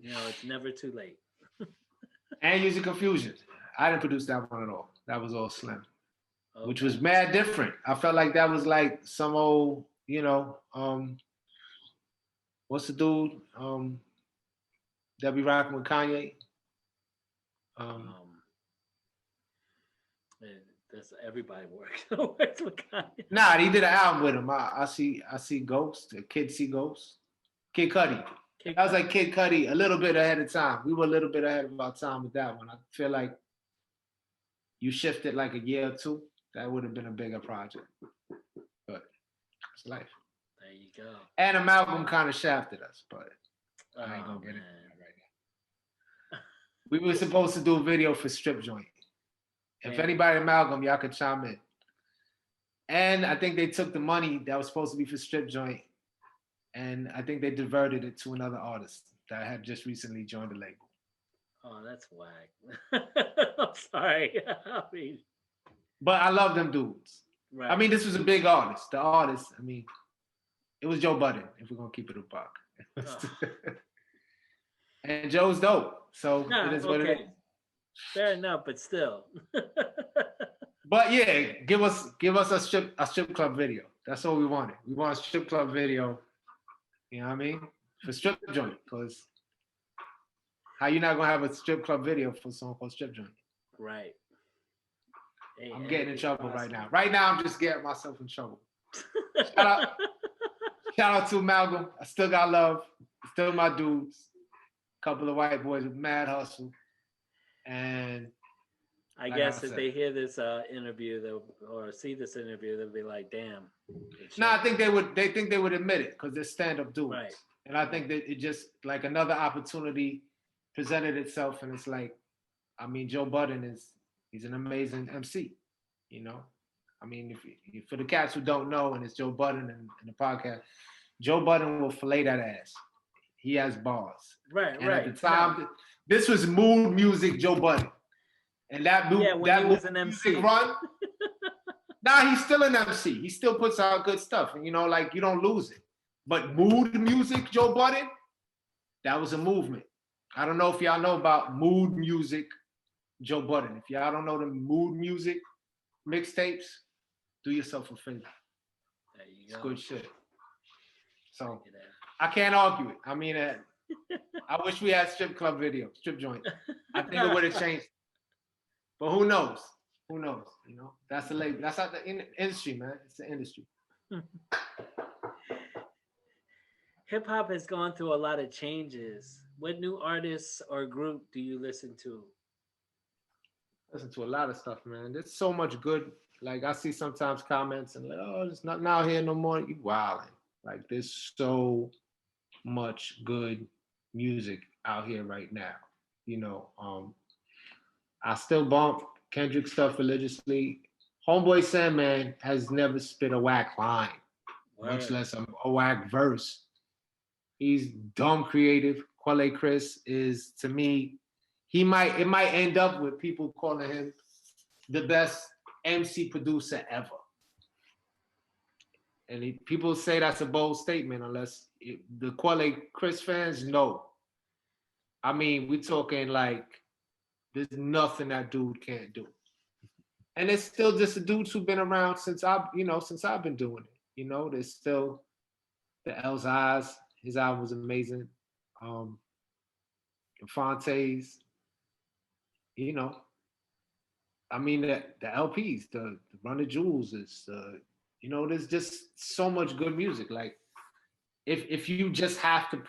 Speaker 2: It's never too late.
Speaker 3: And User Confusion. I didn't produce that one at all. That was all Slim. which
Speaker 2: Okay.
Speaker 3: was mad different. I felt like that was like some old, what's the dude that be rocking with Kanye?
Speaker 2: Um, and that's everybody works works with Kanye.
Speaker 3: Nah, he did an album with him. I see Ghost, Kid See Ghost, Kid Cudi.
Speaker 2: Kid
Speaker 3: That was
Speaker 2: Cudi.
Speaker 3: like Kid Cudi, a little bit ahead of time. We were a little bit ahead of our time with that one. I feel like you shifted like a year or two, that would have been a bigger project. But it's life.
Speaker 2: There you go.
Speaker 3: And Amalgam kind of shafted us, but I ain't
Speaker 2: Oh
Speaker 3: gonna get into
Speaker 2: man.
Speaker 3: that right now. We were supposed to do a video for Strip Joint. If
Speaker 2: Damn.
Speaker 3: anybody Amalgam, y'all could chime in. And I think they took the money that was supposed to be for Strip Joint, and I think they diverted it to another artist that had just recently joined the label.
Speaker 2: Oh, that's whack. I'm sorry. I mean,
Speaker 3: But I love them dudes.
Speaker 2: right.
Speaker 3: I mean, this was a big artist. The artist, I mean, it was Joe Budden, if we're gonna keep it a buck. And Joe's dope. So
Speaker 2: Nah,
Speaker 3: it is what it
Speaker 2: okay.
Speaker 3: is.
Speaker 2: Fair enough, but still.
Speaker 3: But yeah, give us a strip club video. That's all we wanted. We want a strip club video, you know what I mean? For Strip Joint, because how you not gonna have a strip club video for a song called Strip Joint?
Speaker 2: Right. Hey,
Speaker 3: I'm getting in trouble right
Speaker 2: possible.
Speaker 3: now. Right now, I'm just getting myself in trouble. Shout out to Malcolm. I still got love. Still my dudes. Couple of white boys with mad hustle. And
Speaker 2: I
Speaker 3: like
Speaker 2: guess
Speaker 3: I
Speaker 2: if
Speaker 3: said.
Speaker 2: they hear this interview, or see this interview, they'll be like, "Damn."
Speaker 3: No, I think they would. They think they would admit it because they're stand-up dudes.
Speaker 2: Right.
Speaker 3: And I think that it just like another opportunity presented itself, and it's like, I mean, Joe Budden he's an amazing MC. You know, I mean, if for the cats who don't know, and it's Joe Budden in the podcast, Joe Budden will fillet that ass. He has bars.
Speaker 2: Right.
Speaker 3: And
Speaker 2: right.
Speaker 3: at the time, this was mood music Joe Budden. And that
Speaker 2: when he was an MC.
Speaker 3: Run, nah, he's still an MC. He still puts out good stuff. And, like, you don't lose it. But mood music Joe Budden, that was a movement. I don't know if y'all know about mood music Joe Budden. If y'all don't know the mood music mixtapes, do yourself a favor.
Speaker 2: There you
Speaker 3: It's
Speaker 2: go.
Speaker 3: good shit. So I can't argue it. I mean, I wish we had strip club video, Strip Joint. I think it would have changed. But who knows? Who knows? That's the label. That's not the industry, man. It's the industry.
Speaker 2: Hip hop has gone through a lot of changes. What new artists or group do you listen to?
Speaker 3: Listen to a lot of stuff, man. There's so much good. Like, I see sometimes comments and like, oh, there's nothing out here no more. You wilding. Like, there's so much good music out here right now. I still bump Kendrick stuff religiously. Homeboy Sandman has never spit a whack line, much less a whack verse. He's dumb creative. Quelle Chris is, to me, it might end up with people calling him the best MC producer ever. And people say that's a bold statement unless the Quelle Chris fans know. I mean, we're talking like there's nothing that dude can't do. And it's still just the dudes who've been around since I've been doing it. There's still the L's Eyes. His album was amazing. Fonte's, I mean, the LPs, the Run the Jewels is, there's just so much good music. Like, if you just have to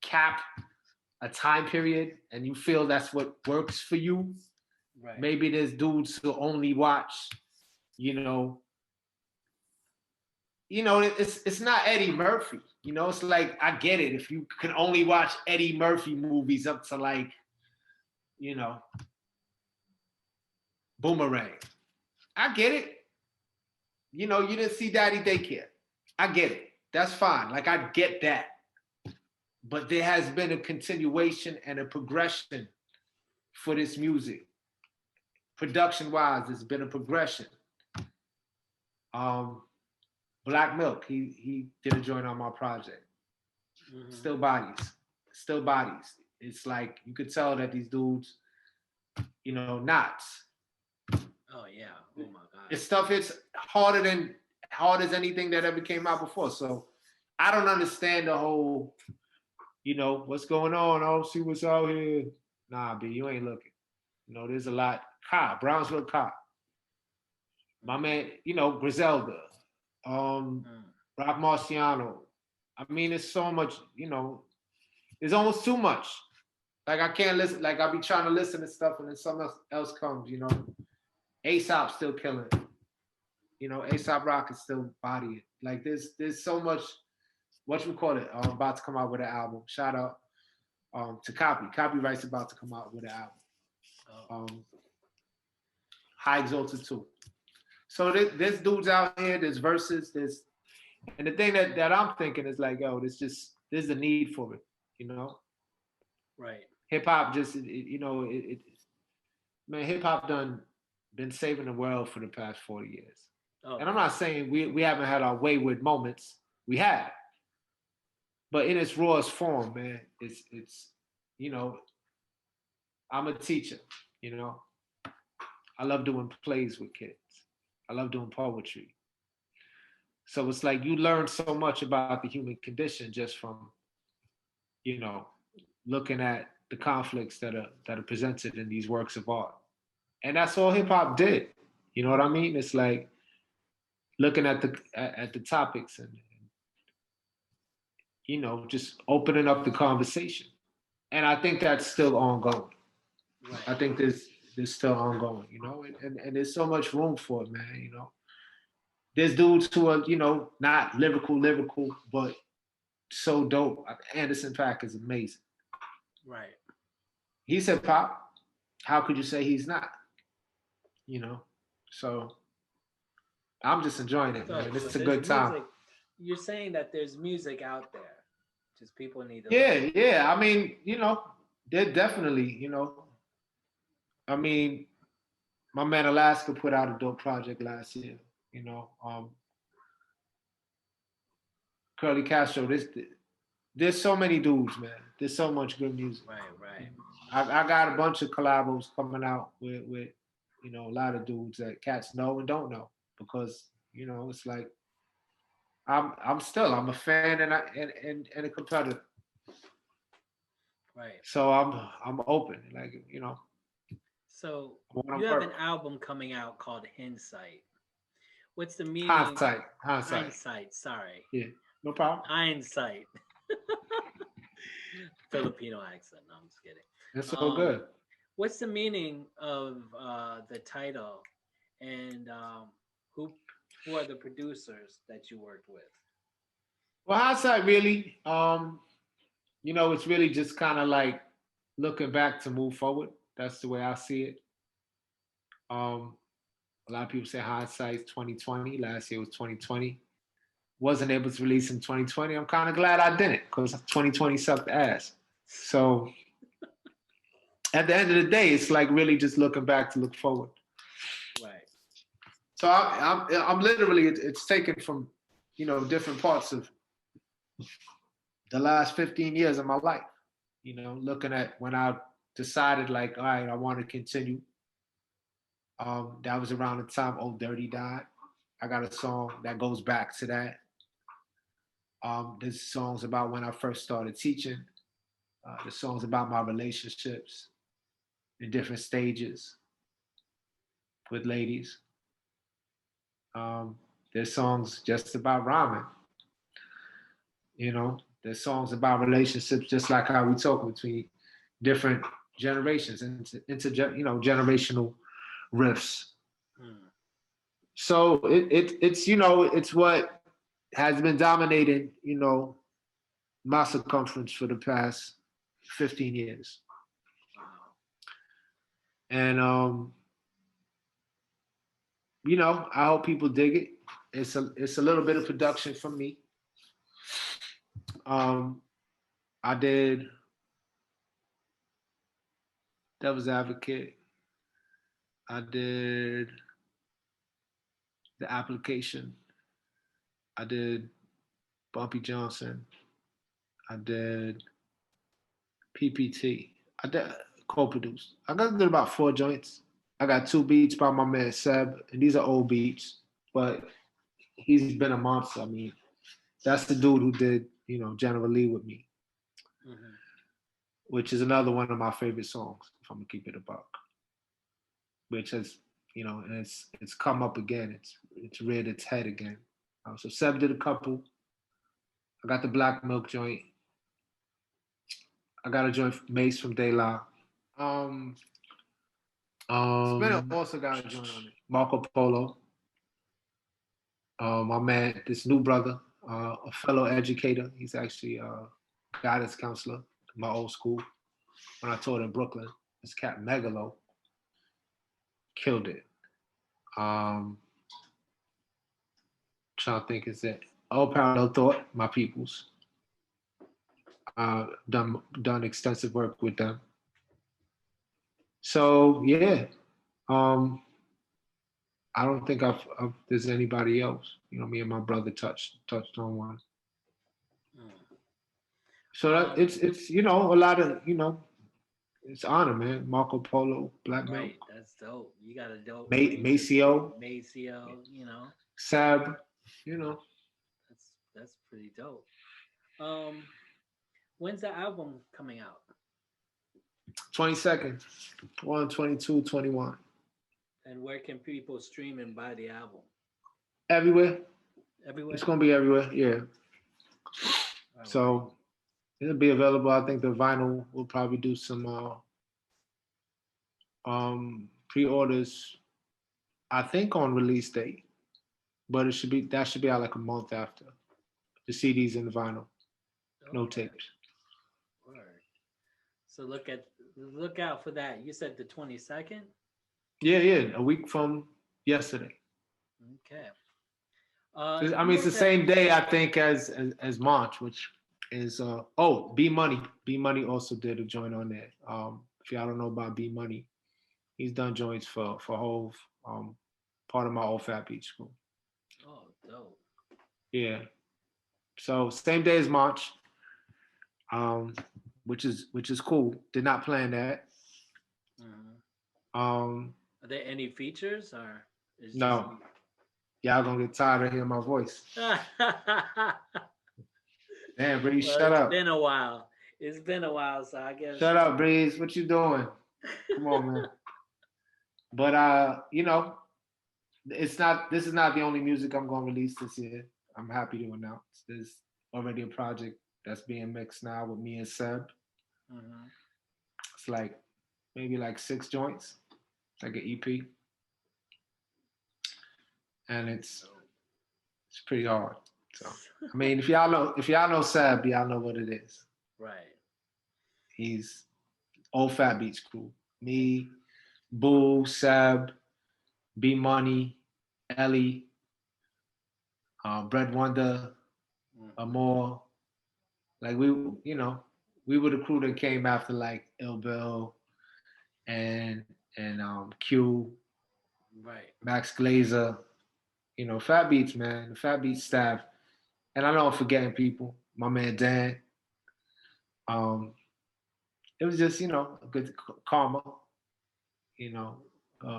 Speaker 3: cap a time period and you feel that's what works for you,
Speaker 2: right.
Speaker 3: Maybe there's dudes who only watch, it's not Eddie Murphy. It's like, I get it. If you can only watch Eddie Murphy movies up to like, Boomerang. I get it. You didn't see Daddy Daycare. I get it. That's fine. Like, I get that. But there has been a continuation and a progression for this music. Production-wise, there's been a progression. Black Milk, he did a joint on my project. Mm-hmm. Still bodies. It's like, you could tell that these dudes, Knots.
Speaker 2: Oh yeah. Oh my God.
Speaker 3: His stuff hits hard as anything that ever came out before. So I don't understand the whole, what's going on? I don't see what's out here. Nah, B, you ain't looking. There's a lot. Brownsville Cop. My man, Griselda, Rock Marciano. I mean, it's so much, it's almost too much. Like I can't listen, like I'll be trying to listen to stuff and then something else comes, ASAP still killing it. ASAP Rock is still bodying. Like there's so much, whatchamacallit, about to come out with an album. Shout out to Copyright's about to come out with an album. High Exalted too. So there's dudes out here, there's verses, and the thing that I'm thinking is like, yo, there's a need for it,
Speaker 2: Right.
Speaker 3: Hip hop just, man, hip hop done been saving the world for the past 40 years.
Speaker 2: Oh,
Speaker 3: and I'm not saying we haven't had our wayward moments. We have. But in its rawest form, man, it's I'm a teacher, I love doing plays with kids. I love doing poetry. So it's like you learn so much about the human condition just from, looking at the conflicts that are presented in these works of art. And that's all hip hop did. You know what I mean? It's like looking at the topics and just opening up the conversation. And I think that's still ongoing.
Speaker 2: Right.
Speaker 3: I think there's still ongoing, and there's so much room for it, man, There's dudes who are, not lyrical, but so dope. Anderson .Paak is amazing.
Speaker 2: Right.
Speaker 3: He's hip hop. How could you say he's not? So I'm just enjoying it, man. It's a good time.
Speaker 2: You're saying that there's music out there, just people need to.
Speaker 3: Yeah. I mean, they're definitely, I mean, my man Alaska put out a dope project last year. Curly Castro. There's so many dudes, man. There's so much good music.
Speaker 2: Right.
Speaker 3: I got a bunch of collabos coming out with a lot of dudes that cats know and don't know, because it's like I'm a fan and a competitor.
Speaker 2: Right.
Speaker 3: So I'm open, like
Speaker 2: So you have an album coming out called Hindsight. What's the meaning?
Speaker 3: Hindsight.
Speaker 2: Sorry.
Speaker 3: Yeah, no problem.
Speaker 2: Hindsight. Filipino accent. No, I'm just kidding.
Speaker 3: It's all good.
Speaker 2: What's the meaning of the title, and who are the producers that you worked with?
Speaker 3: Well, Hindsight really, it's really just kind of like looking back to move forward. That's the way I see it. A lot of people say hindsight's 2020. Last year was 2020. Wasn't able to release in 2020. I'm kind of glad I didn't, because 2020 sucked ass. So at the end of the day, it's like really just looking back to look forward.
Speaker 2: Right.
Speaker 3: So I'm literally, it's taken from, different parts of the last 15 years of my life. Looking at when I decided, like, all right, I want to continue. That was around the time Old Dirty died. I got a song that goes back to that. There's songs about when I first started teaching. There's songs about my relationships in different stages with ladies. There's songs just about rhyming. There's songs about relationships, just like how we talk between different generations, into generational riffs. So it's what has been dominating, my circumference for the past 15 years. And I hope people dig it. It's a little bit of production from me. I did Devil's Advocate. I did The Application. I did Bumpy Johnson. I did PPT. I did co-produced. I did about 4 joints. I got 2 beats by my man Seb, and these are old beats, but he's been a monster. I mean, that's the dude who did, General Lee with me,
Speaker 2: Hmm.
Speaker 3: which is another one of my favorite songs, if I'm gonna keep it a buck. Which has, and it's come up again. It's reared its head again. So Seb did a couple. I got the Black Milk joint. I got a joint Mace from De La. Um, Spinner also got a joint on it. Marco Polo. My man, this new brother, a fellow educator. He's actually a guidance counselor in my old school when I taught in Brooklyn. This cat Megalo killed it. Trying to think, is it All Parallel Thought, my peoples. Done extensive work with them. So yeah, I don't think there's anybody else. Me and my brother touched on one. So it's a lot of it's honor, man. Marco Polo, Black Milk,
Speaker 2: Right, that's dope. You got a dope
Speaker 3: Maceo,
Speaker 2: Maceo,
Speaker 3: Sab,
Speaker 2: that's pretty dope. Um, when's the album coming out?
Speaker 3: 22nd, 1, 22, 21.
Speaker 2: And where can people stream and buy the album?
Speaker 3: Everywhere.
Speaker 2: Everywhere.
Speaker 3: It's gonna be everywhere, yeah.
Speaker 2: All
Speaker 3: So
Speaker 2: right.
Speaker 3: it'll be available. I think the vinyl will probably do some pre-orders, I think on release date. But that should be out like a month after. The CDs and the vinyl. No
Speaker 2: Okay.
Speaker 3: tapes.
Speaker 2: Word. So look out for that. You said the 22nd?
Speaker 3: Yeah, a week from yesterday.
Speaker 2: Okay.
Speaker 3: I mean, it's the same day I think as March, which is B Money. B Money also did a joint on there. If y'all don't know about B Money, he's done joints for Hove, part of my old Fatbeats school.
Speaker 2: Oh, dope.
Speaker 3: Yeah. So same day as March, which is cool. Did not plan that.
Speaker 2: Mm-hmm. Are there any features or is
Speaker 3: No. Y'all gonna get tired of hearing my voice. Damn, Breeze, shut up.
Speaker 2: It's been a while. It's been a while, so I guess.
Speaker 3: Shut up, Breeze. What you doing? Come on, man. But this is not the only music I'm gonna release this year. I'm happy to announce there's already a project that's being mixed now with me and Seb.
Speaker 2: Mm-hmm.
Speaker 3: It's like maybe like 6 joints, like an EP. And it's pretty hard. So I mean, if y'all know Seb, y'all know what it is.
Speaker 2: Right.
Speaker 3: He's old Fatbeats crew. Me, Boo, Seb, B Money, Ellie, Bread Wonder, Amor. Like we were the crew that came after like Ill Bill and Q,
Speaker 2: right,
Speaker 3: Max Glazer. Fatbeats, man, the Fatbeats staff. And I know I'm forgetting people. My man Dan. It was just, a good karma.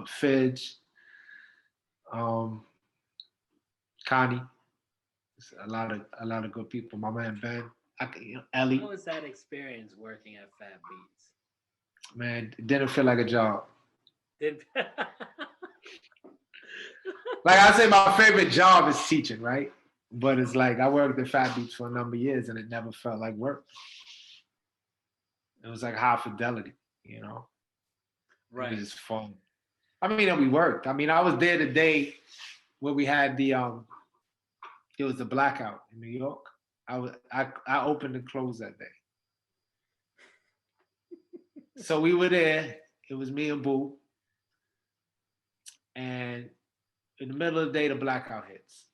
Speaker 3: Fidge, Connie. A lot of good people. My man Ben. Ellie.
Speaker 2: How was that experience working at Fatbeats?
Speaker 3: Man, it didn't feel like a job.
Speaker 2: Did
Speaker 3: Like I say, my favorite job is teaching, right? But it's like I worked at Fatbeats for a number of years and it never felt like work. It was like high fidelity,
Speaker 2: Right.
Speaker 3: It was just fun. I mean, we worked. I mean, I was there the day where we had the it was the blackout in New York. I opened and closed that day. So we were there. It was me and Boo. And in the middle of the day, the blackout hits.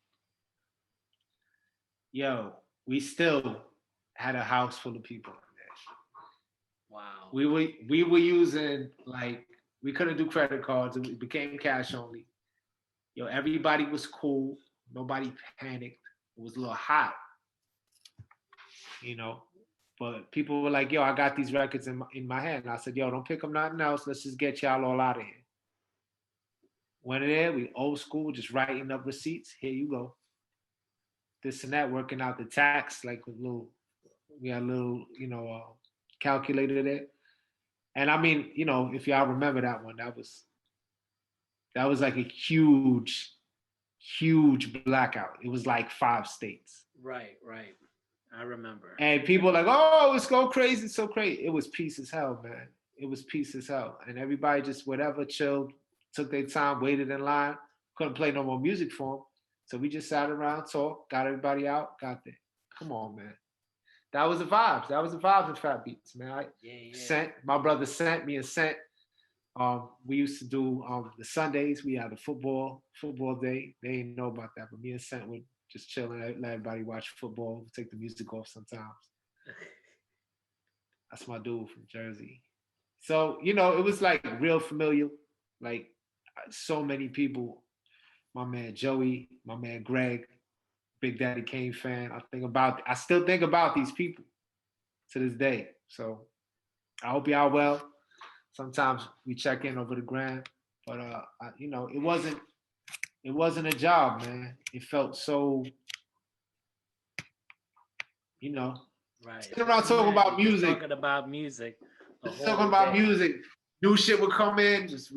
Speaker 3: Yo, we still had a house full of people in there.
Speaker 2: Wow.
Speaker 3: We were using, like, we couldn't do credit cards. It became cash only. Yo, everybody was cool. Nobody panicked. It was a little hot, But people were like, yo, I got these records in my hand. And I said, yo, don't pick up nothing else. Let's just get y'all all out of here. Went in there, we old school, just writing up receipts. Here you go. This and that, working out the tax, like with little, we had a little, calculator there. And I mean, if y'all remember that one, that was like a huge, huge blackout. It was like 5 states.
Speaker 2: Right. I remember.
Speaker 3: And people like, oh, it's go crazy, it's so crazy. It was peace as hell, man. It was peace as hell. And everybody just whatever, chilled, took their time, waited in line, couldn't play no more music for them. So we just sat around, talked, got everybody out, got there. Come on, man. That was the vibes. That was the vibes with Fatbeats, man. My brother sent me a scent. We used to do the Sundays. We had a football day. They didn't know about that, but me and Scent would just chill and let everybody watch football. Take the music off sometimes. That's my dude from Jersey. So it was like real familiar. Like so many people. My man Joey, my man Greg, Big Daddy Kane fan. I still think about these people to this day. So I hope y'all well. Sometimes we check in over the gram, but it wasn't a job, man. It felt so,
Speaker 2: Right.
Speaker 3: Sitting around talking about music.
Speaker 2: Talking about music.
Speaker 3: Talking about music. New shit would come in, just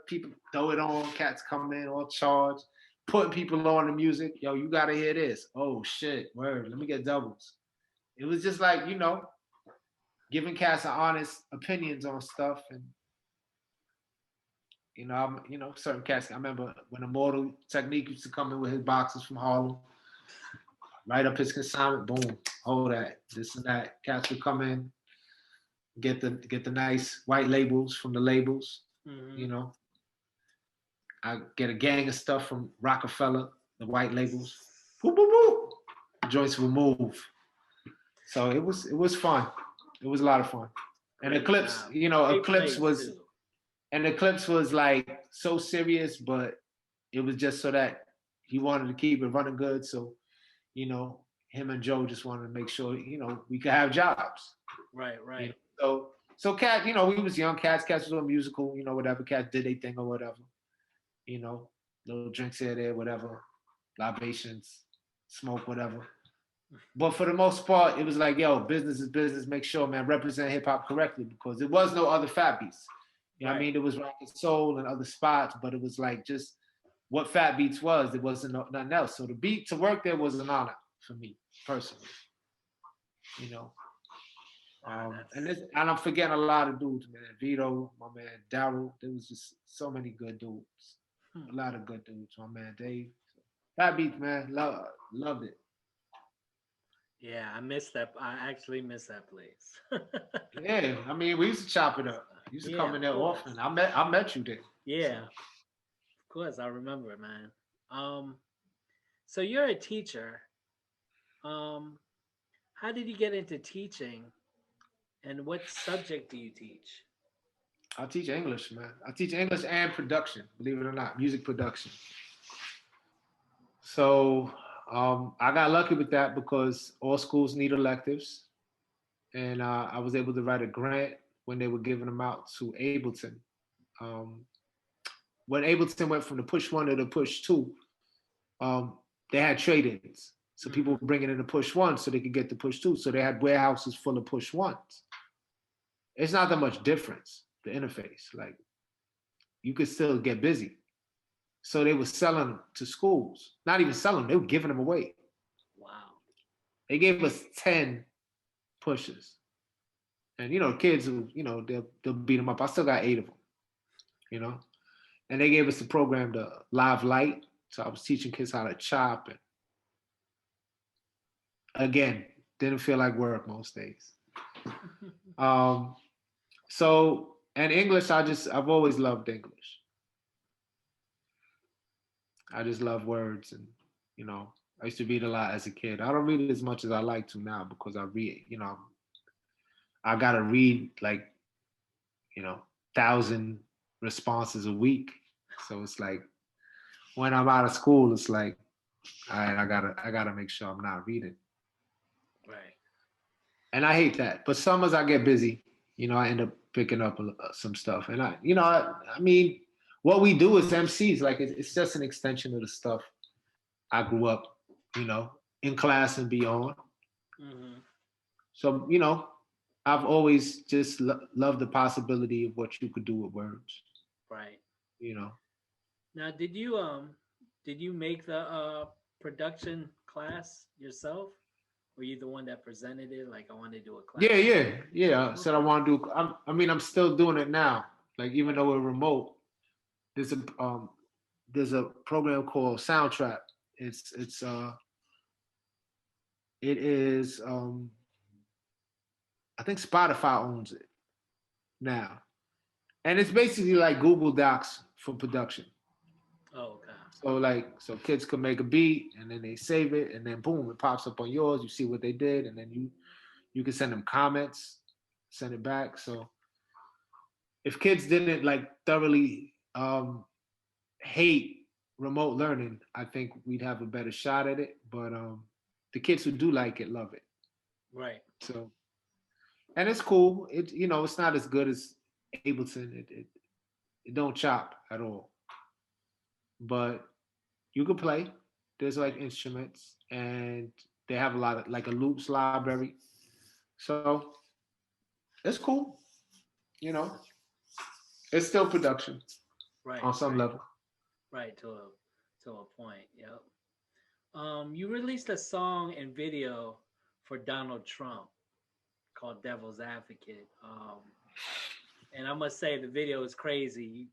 Speaker 3: people throw it on, cats come in all charged, putting people on the music. Yo, you gotta hear this. Oh shit, word, let me get doubles. It was just like, giving cats honest opinions on stuff. And certain cats, I remember when Immortal Technique used to come in with his boxes from Harlem, write up his consignment, boom, hold that, this and that. Cats would come in, get the nice white labels from the labels. I get a gang of stuff from Rockefeller, the white labels. Boop, boop, boop. The joints will move. So it was fun. It was a lot of fun. And Eclipse, Eclipse was like so serious, but it was just so that he wanted to keep it running good. So, him and Joe just wanted to make sure, we could have jobs.
Speaker 2: Right.
Speaker 3: So Cat, we was young. Cats was on musical, whatever. Cats did their thing or whatever. Little drinks here, there, whatever. Libations, smoke, whatever. But for the most part, it was like, yo, business is business. Make sure, man, represent hip hop correctly, because there was no other Fatbeats. You know what I mean? There was Rock and Soul and other spots, but it was like just what Fatbeats was. There wasn't nothing else. So to work there was an honor for me personally. And I'm forgetting a lot of dudes, man. Vito, my man Daryl. There was just so many good dudes. A lot of good dudes. My man Dave. Fatbeats, man, loved it.
Speaker 2: Yeah, I miss that. I actually miss that place.
Speaker 3: Yeah, I mean, we used to chop it up. We used to come in there often. I met you there.
Speaker 2: Yeah, of course, I remember it, man. So you're a teacher. How did you get into teaching, and what subject do you teach?
Speaker 3: I teach English, man. I teach English and production, believe it or not, music production. So I got lucky with that because all schools need electives. And I was able to write a grant when they were giving them out to Ableton. When Ableton went from the push 1 to the push 2, they had trade-ins. So people were bringing in the push 1 so they could get the push 2. So they had warehouses full of push 1s. It's not that much difference, the interface. Like, you could still get busy. So they were selling them to schools. Not even selling them, they were giving them away.
Speaker 2: Wow.
Speaker 3: They gave us 10 pushes. And, kids who, they'll beat them up. I still got 8 of them, And they gave us the program, the Live Light. So I was teaching kids how to chop. And again, didn't feel like work most days. And English, I've always loved English. I just love words. And, I used to read a lot as a kid. I don't read as much as I like to now because I read, I got to read like, 1,000 responses a week. So it's like, when I'm out of school, it's like, all right, I gotta make sure I'm not reading.
Speaker 2: Right.
Speaker 3: And I hate that. But summers I get busy. I end up picking up some stuff. And I mean, what we do as MCs, like it's just an extension of the stuff I grew up, in class and beyond.
Speaker 2: Mm-hmm.
Speaker 3: So, I've always just loved the possibility of what you could do with words,
Speaker 2: Right.
Speaker 3: you know.
Speaker 2: Now, did you make the production class yourself? Were you the one that presented it? Like, I want to do a class.
Speaker 3: Yeah. I said I want to do. I'm still doing it now. Like even though we're remote, there's a program called Soundtrap. It is I think Spotify owns it now, and it's basically like Google Docs for production.
Speaker 2: Oh, okay.
Speaker 3: So kids could make a beat and then they save it and then boom, it pops up on yours. You see what they did, and then you can send them comments, send it back. So if kids didn't like thoroughly hate remote learning, I think we'd have a better shot at it. But the kids who do like it love it.
Speaker 2: Right.
Speaker 3: So and it's cool. It's not as good as Ableton. It don't chop at all. But you could play. There's like instruments and they have a lot of like a loops library. So it's cool. You know, it's still production
Speaker 2: Right.
Speaker 3: on some level.
Speaker 2: Right. To a point. Yep. You released a song and video for Donald Trump called "Devil's Advocate." And I must say the video is crazy.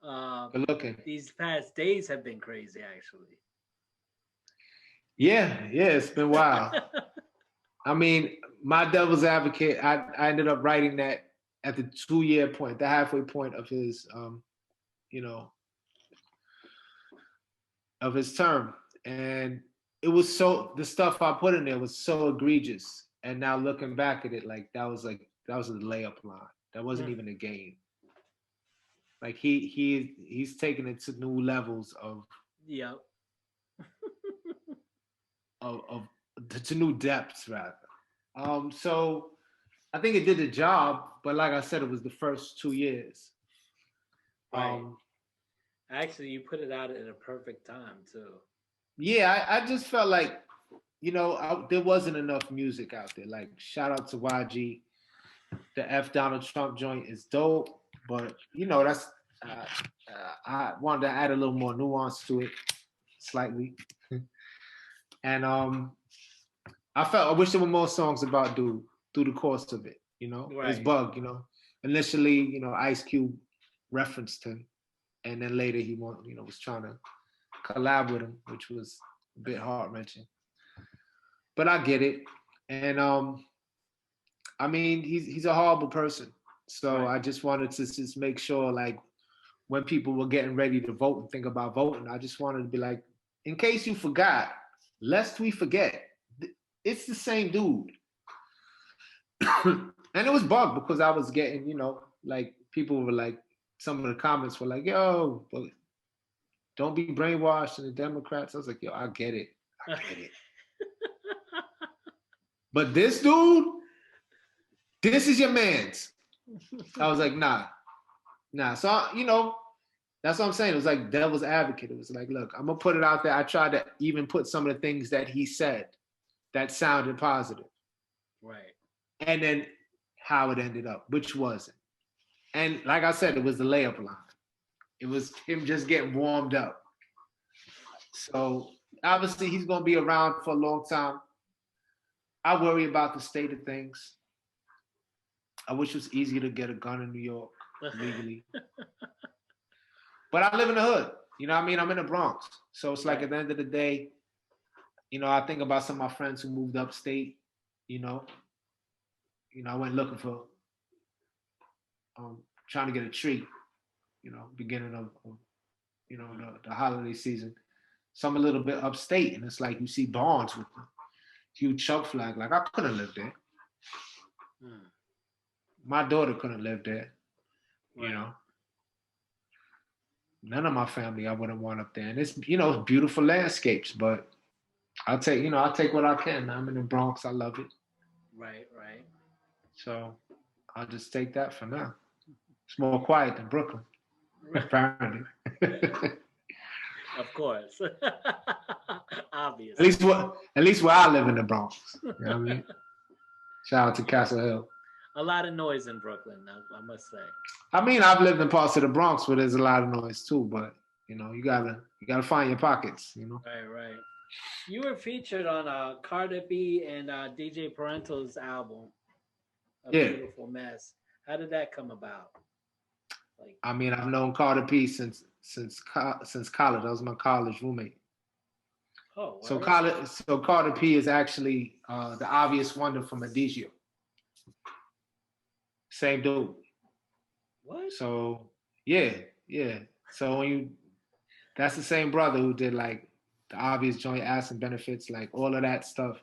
Speaker 3: Good looking.
Speaker 2: These past days have been crazy, actually.
Speaker 3: Yeah, it's been wild. I mean, my Devil's Advocate, I ended up writing that at the 2-year point, the halfway point of his, of his term. And it was the stuff I put in there was so egregious. And now looking back at it, that was a layup line. That wasn't even a game. Like he's taken it to new levels of
Speaker 2: Yep.
Speaker 3: of to new depths rather. So I think it did the job, but like I said, it was the first 2 years.
Speaker 2: Right. Actually, you put it out at a perfect time too.
Speaker 3: Yeah, I just felt like, there wasn't enough music out there. Like, shout out to YG. The F Donald Trump joint is dope, but that's I wanted to add a little more nuance to it, slightly. And I wish there were more songs about dude through the course of it. His bug. Initially, Ice Cube referenced him, and then later he was trying to collab with him, which was a bit heart wrenching. But I get it, and I mean he's a horrible person, so I just wanted to just make sure, like, when people were getting ready to vote and think about voting, I just wanted to be like, in case you forgot, lest we forget, it's the same dude. And it was bugged because I was getting, like, people were like, some of the comments were like, yo, but don't be brainwashed in the Democrats. I was like, yo, I get it. But this dude, this is your man's. I was like, nah. So, that's what I'm saying. It was like Devil's Advocate. It was like, look, I'm going to put it out there. I tried to even put some of the things that he said that sounded positive.
Speaker 2: Right.
Speaker 3: And then how it ended up, which wasn't. And like I said, it was the layup line. It was him just getting warmed up. So obviously he's going to be around for a long time. I worry about the state of things. I wish it was easier to get a gun in New York legally. But I live in the hood. You know what I mean? I'm in the Bronx. So it's like at the end of the day, I think about some of my friends who moved upstate, I went looking for, trying to get a tree, beginning of the holiday season. So I'm a little bit upstate, and it's like you see barns with the huge Chuck flag. Like, I couldn't live there. My daughter couldn't live there, None of my family I wouldn't want up there. And it's, beautiful landscapes, but I'll take what I can. I'm in the Bronx. I love it.
Speaker 2: Right.
Speaker 3: So I'll just take that for now. It's more quiet than Brooklyn. apparently.
Speaker 2: Of course. Obviously.
Speaker 3: At least where I live in the Bronx. You know what I mean? Shout out to Castle Hill.
Speaker 2: A lot of noise in Brooklyn, I must say.
Speaker 3: I mean, I've lived in parts of the Bronx where there's a lot of noise too, but you know, you gotta find your pockets, you know.
Speaker 2: Right. You were featured on Cardi B and DJ Parental's album, A
Speaker 3: Yeah.
Speaker 2: Beautiful Mess. How did that come about? Like,
Speaker 3: I mean, I've known Cardi B since college. I was my college roommate.
Speaker 2: oh,
Speaker 3: So
Speaker 2: word?
Speaker 3: Cardi B is actually the obvious wonder from Adigio. Same dude.
Speaker 2: What?
Speaker 3: So yeah. So that's the same brother who did like the obvious joint Ass and Benefits, like all of that stuff.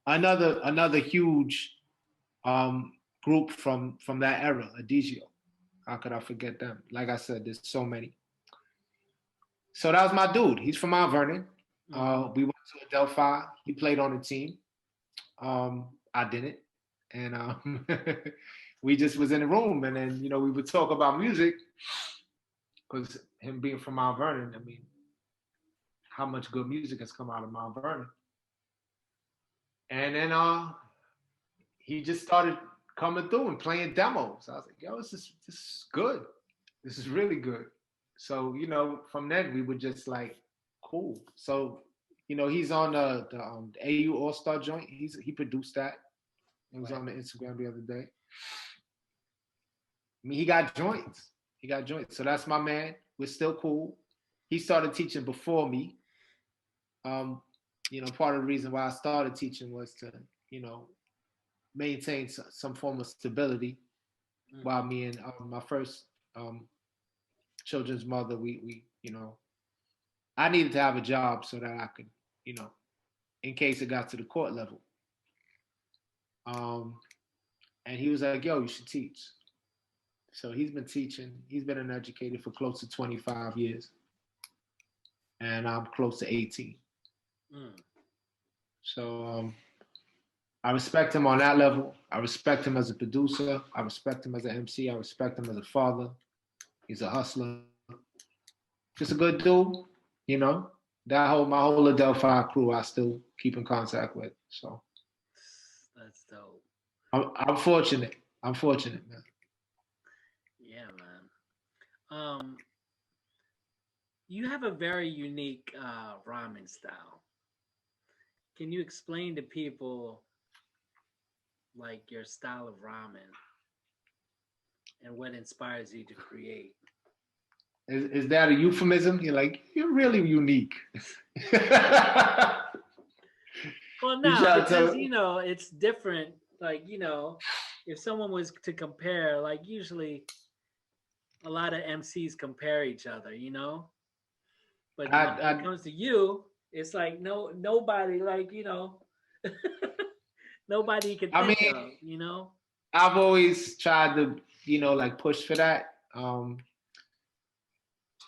Speaker 3: Another huge group from that era, Adigio. How could I forget them? Like I said, there's so many. So that was my dude. He's from Mount Vernon. We went to Adelphi. He played on the team. I didn't. And we just was in the room, and then, you know, we would talk about music, because him being from Mount Vernon, I mean, how much good music has come out of Mount Vernon. And then he just started coming through and playing demos. I was like, yo, this is good. This is really good. So, you know, from then we were just like, cool. So, you know, he's on the AU All-Star joint. He produced that. It was on the Instagram the other day. I mean, he got joints. So that's my man. We're still cool. He started teaching before me. You know, part of the reason why I started teaching was to, you know, maintain some form of stability. While me and my first children's mother, we, you know, I needed to have a job so that I could, you know, in case it got to the court level. And he was like, yo, you should teach. So he's been teaching. He's been an educator for close to 25 years. And I'm close to 18. So I respect him on that level. I respect him as a producer. I respect him as an MC. I respect him as a father. He's a hustler. Just a good dude, you know. My whole Adelphi crew I still keep in contact with. So
Speaker 2: that's dope.
Speaker 3: I'm fortunate. I'm fortunate, man.
Speaker 2: Yeah, man. You have a very unique rhyming style. Can you explain to people like your style of rhyming and what inspires you to create?
Speaker 3: Is that a euphemism? You're like, you're really unique.
Speaker 2: Well, no, because, you know, it's different. Like, you know, if someone was to compare, like usually a lot of MCs compare each other, you know? But when it comes to you, it's like nobody, like, you know, nobody you can think of, you know?
Speaker 3: I've always tried to, you know, like push for that.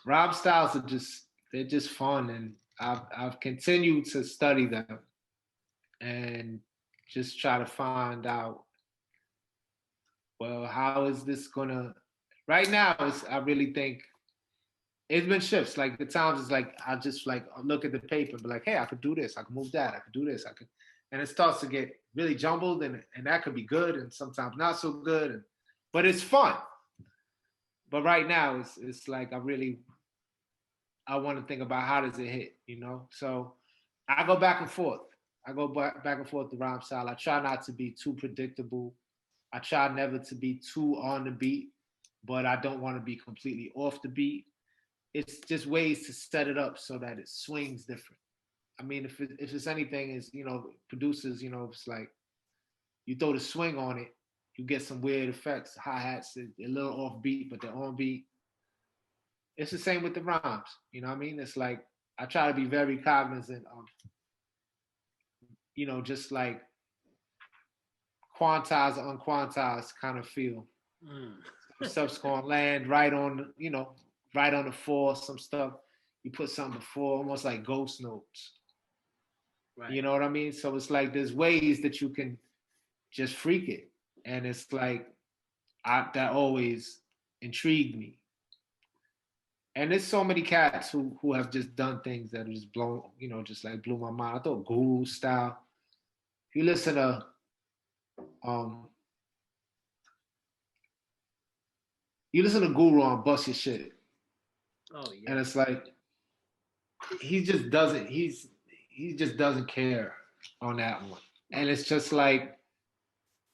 Speaker 3: Rhyme styles they're just fun, and I've continued to study them and just try to find out, well, how is this gonna, right now I really think it's been shifts. Like the times it's like I just like look at the paper and be like, hey, I could do this, I could move that, I could do this, and it starts to get really jumbled, and that could be good and sometimes not so good, but it's fun. But right now it's like I want to think about how does it hit, you know? So I go back and forth. Back and forth the rhyme style. I try not to be too predictable. I try never to be too on the beat, but I don't want to be completely off the beat. It's just ways to set it up so that it swings different. I mean, if it's anything, is, you know, producers, you know, it's like you throw the swing on it, you get some weird effects, hi-hats, a little off beat, but they're on beat. It's the same with the rhymes, you know what I mean? It's like I try to be very cognizant of, you know, just like quantized or unquantized kind of feel. Some stuff's gonna land right on, you know, right on the four. Some stuff you put something before, almost like ghost notes. Right. You know what I mean? So it's like there's ways that you can just freak it, and it's like that always intrigued me. And there's so many cats who have just done things that have just blown, just like blew my mind. I thought Guru style. If you listen to um Guru on Bust Your Shit,
Speaker 2: Oh
Speaker 3: and
Speaker 2: yeah.
Speaker 3: it's like he just doesn't care on that one. And it's just like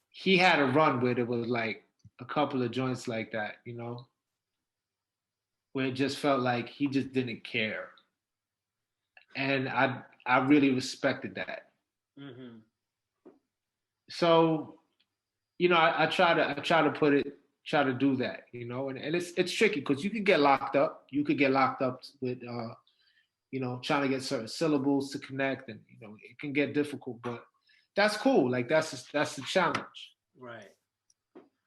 Speaker 3: he had a run where there was like a couple of joints like that, where it just felt like he just didn't care. And I really respected that.
Speaker 2: Mm-hmm.
Speaker 3: So, I try try to do that, and it's tricky because you could get locked up. You could get locked up with trying to get certain syllables to connect, and it can get difficult, but that's cool. Like that's the challenge,
Speaker 2: Right.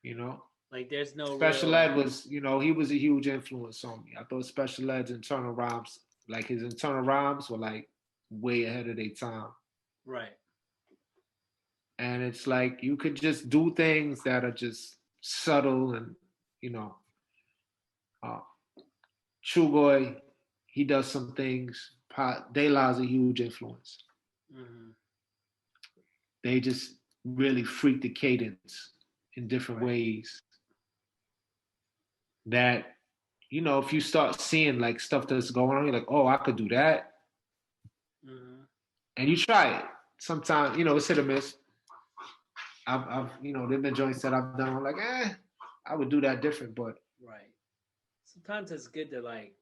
Speaker 3: you know.
Speaker 2: Like there's no
Speaker 3: Special
Speaker 2: real.
Speaker 3: Ed was, he was a huge influence on me. I thought Special Ed's internal rhymes, like his internal rhymes were like way ahead of their time.
Speaker 2: Right.
Speaker 3: And it's like you could just do things that are just subtle and, you know, uh, Trugoy, he does some things. De La's a huge influence.
Speaker 2: Mm-hmm.
Speaker 3: They just really freak the cadence in different
Speaker 2: Right.
Speaker 3: ways that, if you start seeing like stuff that's going on, you're like, oh, I could do that.
Speaker 2: Mm-hmm.
Speaker 3: And you try it. Sometimes, it's hit or miss. I've there've been joints that I've done. I'm like, I would do that different, but
Speaker 2: Right. Sometimes it's good to like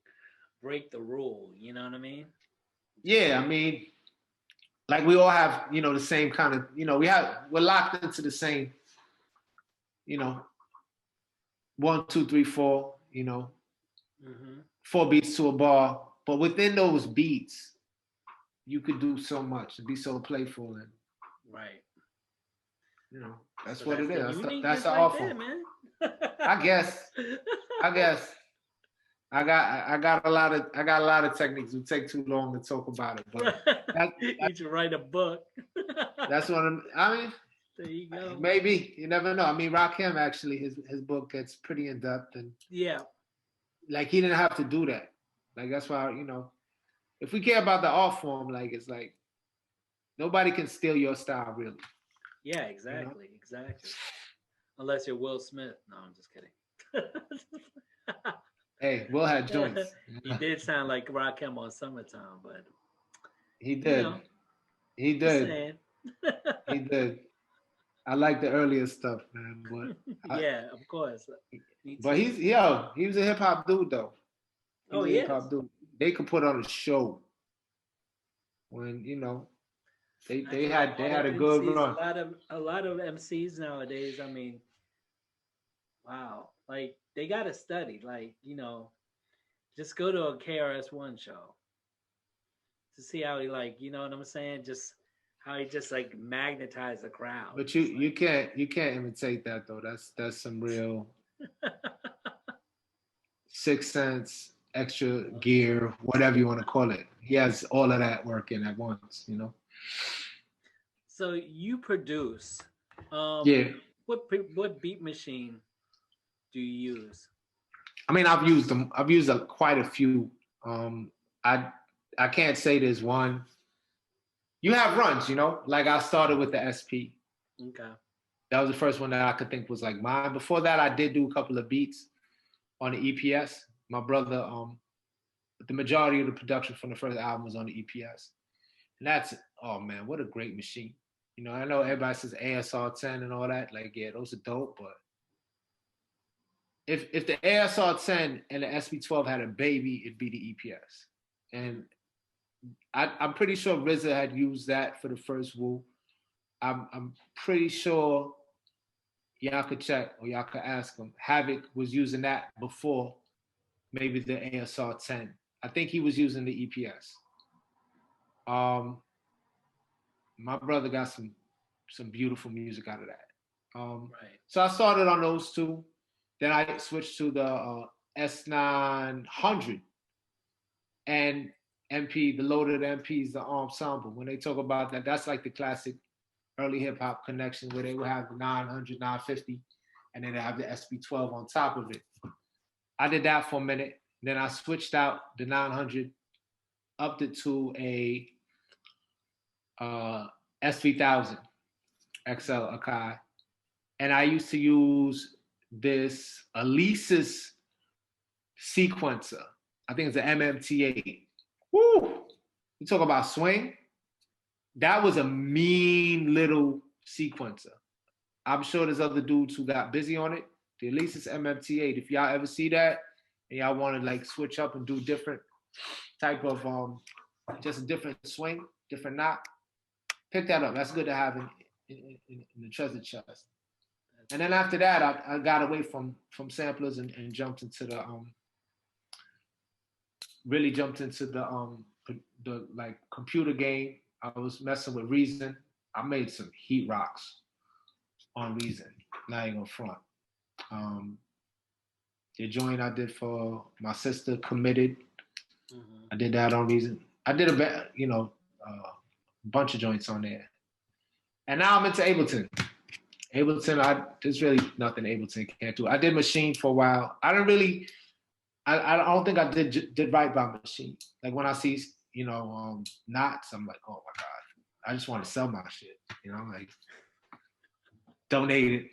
Speaker 2: break the rule. You know what I mean? Just
Speaker 3: yeah, I mean, like we all have, the same kind of, we're locked into the same, you know, 1, 2, 3, 4,
Speaker 2: mm-hmm.
Speaker 3: 4 beats to a bar. But within those beats, you could do so much and be so playful, and
Speaker 2: Right.
Speaker 3: that's
Speaker 2: So
Speaker 3: what
Speaker 2: that's
Speaker 3: it
Speaker 2: the
Speaker 3: is. That's
Speaker 2: uniqueness
Speaker 3: the
Speaker 2: right
Speaker 3: art
Speaker 2: there,
Speaker 3: form.
Speaker 2: man.
Speaker 3: I guess. I guess. I got a lot of techniques. It would take too long to talk about it, but
Speaker 2: You should write a book.
Speaker 3: that's what I mean.
Speaker 2: There you go.
Speaker 3: Maybe you never know. I mean, Rakim actually, his book gets pretty in depth, and
Speaker 2: Yeah.
Speaker 3: like he didn't have to do that. Like that's why if we care about the art form, like it's like nobody can steal your style, really.
Speaker 2: Yeah,
Speaker 3: You know?
Speaker 2: exactly. Exactly. Unless you're Will Smith. No, I'm just kidding.
Speaker 3: Hey, Will had joints.
Speaker 2: He did sound like Rakim on Summertime, but
Speaker 3: He
Speaker 2: you
Speaker 3: did.
Speaker 2: know,
Speaker 3: He
Speaker 2: just
Speaker 3: did.
Speaker 2: saying.
Speaker 3: He did. I like the earlier stuff, man.
Speaker 2: Yeah, of course. Me
Speaker 3: But
Speaker 2: too.
Speaker 3: he was a hip hop dude though. He
Speaker 2: Oh,
Speaker 3: was a hip hop
Speaker 2: yes.
Speaker 3: dude. They could put on a show when
Speaker 2: I
Speaker 3: they
Speaker 2: know
Speaker 3: had a good run.
Speaker 2: a lot of MCs nowadays. I mean, wow, like they got to study. Like just go to a KRS-One show to see how he like. You know what I'm saying? Just how he just like magnetized the crowd.
Speaker 3: But
Speaker 2: It's
Speaker 3: you can't imitate that though. That's some real
Speaker 2: like,
Speaker 3: 6 cents, extra gear, whatever you want to call it. He has all of that working at once.
Speaker 2: so you produce. Um,
Speaker 3: Yeah.
Speaker 2: what beat machine do you use?
Speaker 3: I mean, I've used them. I've used quite a few. Um, I I can't say there's one. You have runs. Like I started with the SP.
Speaker 2: Okay.
Speaker 3: That was the first one that I could think was like mine. Before that, I did do a couple of beats on the EPS. My brother, the majority of the production from the first album was on the EPS. And that's, oh man, what a great machine. I know everybody says ASR 10 and all that. Like, yeah, those are dope, but if the ASR 10 and the SP12 had a baby, it'd be the EPS. And I'm pretty sure RZA had used that for the first Wu. I'm pretty sure y'all could check or y'all could ask him. Havoc was using that before maybe the ASR 10. I think he was using the EPS. My brother got some beautiful music out of that.
Speaker 2: Right.
Speaker 3: So I started on those two. Then I switched to the S900 and MP, the loaded MPs, the ensemble. When they talk about that, that's like the classic early hip hop connection where they would have the 900, 950, and then they have the SP12 on top of it. I did that for a minute. Then I switched out the 900, upped it to a S3000 XL Akai, and I used to use this Alesis sequencer. I think it's an MMT8. Woo! You talk about swing. That was a mean little sequencer. I'm sure there's other dudes who got busy on it. The Alesis MMT8. If y'all ever see that and y'all want to like switch up and do different type of just a different swing, different knot, pick that up. That's good to have in the treasure chest. And then after that, I got away from samplers and jumped into the really jumped into the like computer game. I was messing with Reason. I made some heat rocks on Reason. Not even gonna front. The joint I did for my sister, Committed. Mm-hmm. I did that on Reason. I did a bunch of joints on there. And now I'm into Ableton. There's really nothing Ableton can't do. I did Machine for a while. I don't think I did right by Machine. Like when I see, knots, I'm like, oh my God, I just want to sell my shit. Like donate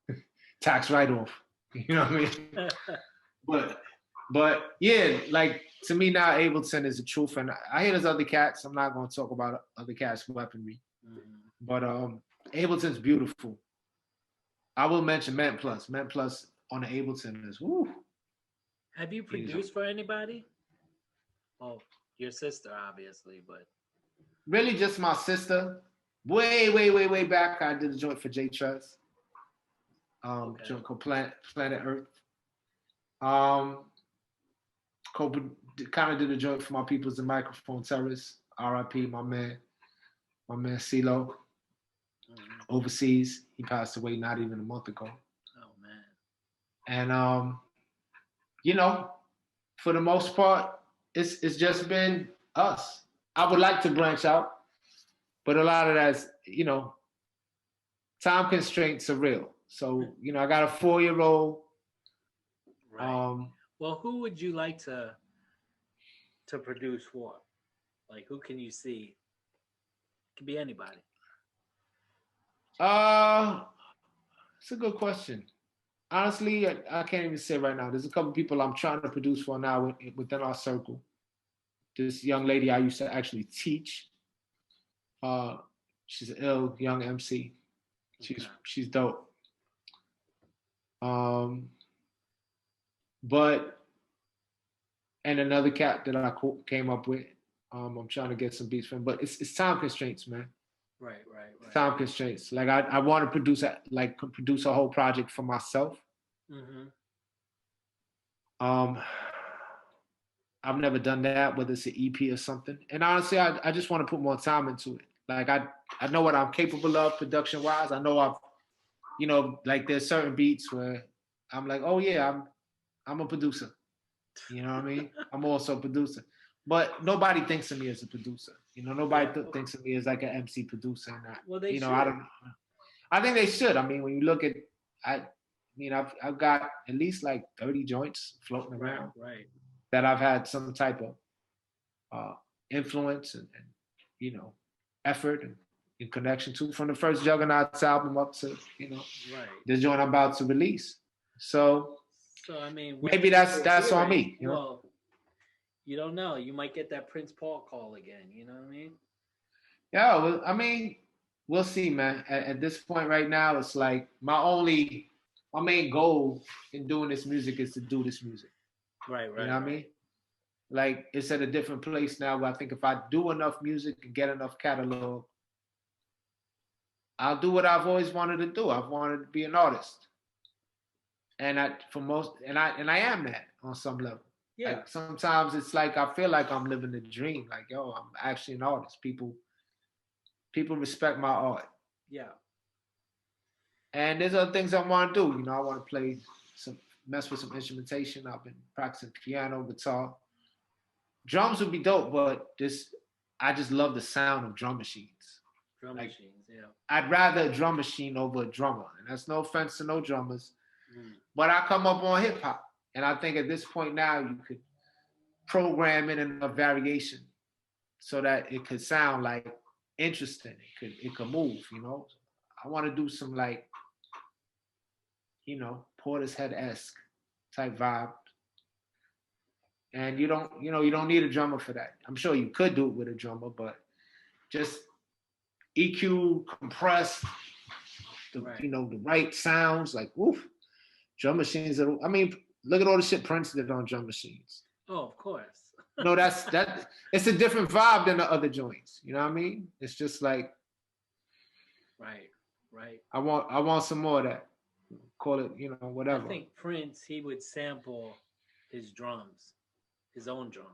Speaker 3: it, tax write-off. You know what I mean? But yeah, like to me now, Ableton is the truth. And I hear there's other cats. I'm not going to talk about other cats' weaponry. Mm-hmm. But Ableton's beautiful. I will mention Ment Plus. Ment Plus on the Ableton is woo.
Speaker 2: Have you produced for anybody? Oh, your sister, obviously, but
Speaker 3: really just my sister. Way back, I did a joint for J Trez. Joint called Planet Earth. Kind of did a joint for my people's in Microphone Terrace. R.I.P. my man CeeLo. Mm-hmm. Overseas. He passed away not even a month ago.
Speaker 2: Oh man.
Speaker 3: And for the most part, it's just been us. I would like to branch out, but a lot of that's, time constraints are real. So, I got a 4-year-old.
Speaker 2: Right. Well, who would you like to produce for? Like, who can you see? It could be anybody.
Speaker 3: It's a good question. Honestly, I can't even say right now. There's a couple people I'm trying to produce for now within our circle. This young lady I used to actually teach. She's an ill young MC. She's dope. But and another cat that I came up with. I'm trying to get some beats from, but it's time constraints, man.
Speaker 2: Right.
Speaker 3: Time constraints. Like I want to produce a whole project for myself. Mm-hmm. I've never done that, whether it's an EP or something. And honestly, I just want to put more time into it. Like I know what I'm capable of production wise. I know like there's certain beats where I'm like, oh yeah, I'm a producer. You know what I mean? I'm also a producer. But nobody thinks of me as a producer. Nobody thinks of me as like an MC producer. And
Speaker 2: well, they should.
Speaker 3: I think they should. I mean, when you look at, I've got at least like 30 joints floating around,
Speaker 2: right?
Speaker 3: That I've had some type of influence and effort and connection to, from the first Juggaknots album up to the joint I'm about to release. So
Speaker 2: I mean,
Speaker 3: maybe that's on me.
Speaker 2: Well, you don't know. You might get that Prince Paul call again. You know what I mean?
Speaker 3: Yeah, well, I mean, we'll see, man. At this point right now, it's like my main goal in doing this music is to do this music.
Speaker 2: Right.
Speaker 3: You know what I mean? Like, it's at a different place now where I think if I do enough music and get enough catalog, I'll do what I've always wanted to do. I've wanted to be an artist. And I am that on some level. Yeah. Like sometimes it's like I feel like I'm living the dream. Like, yo, I'm actually an artist. People respect my art.
Speaker 2: Yeah.
Speaker 3: And there's other things I want to do. I want to mess with some instrumentation. I've been practicing piano, guitar. Drums would be dope, but I just love the sound of drum machines.
Speaker 2: Machines, yeah.
Speaker 3: I'd rather a drum machine over a drummer. And that's no offense to no drummers. But I come up on hip hop. And I think at this point now you could program in enough variation so that it could sound like interesting. It could move, you know. I want to do some like, you know, Portishead-esque type vibe. And you don't need a drummer for that. I'm sure you could do it with a drummer, but just EQ, compress, the right sounds, like oof. Drum machines I mean, look at all the shit Prince did on drum machines.
Speaker 2: Oh, of course.
Speaker 3: No, that it's a different vibe than the other joints. You know what I mean? It's just like
Speaker 2: right.
Speaker 3: I want some more of that. Call it, you know, whatever.
Speaker 2: I think Prince, he would sample his drums, his own drums.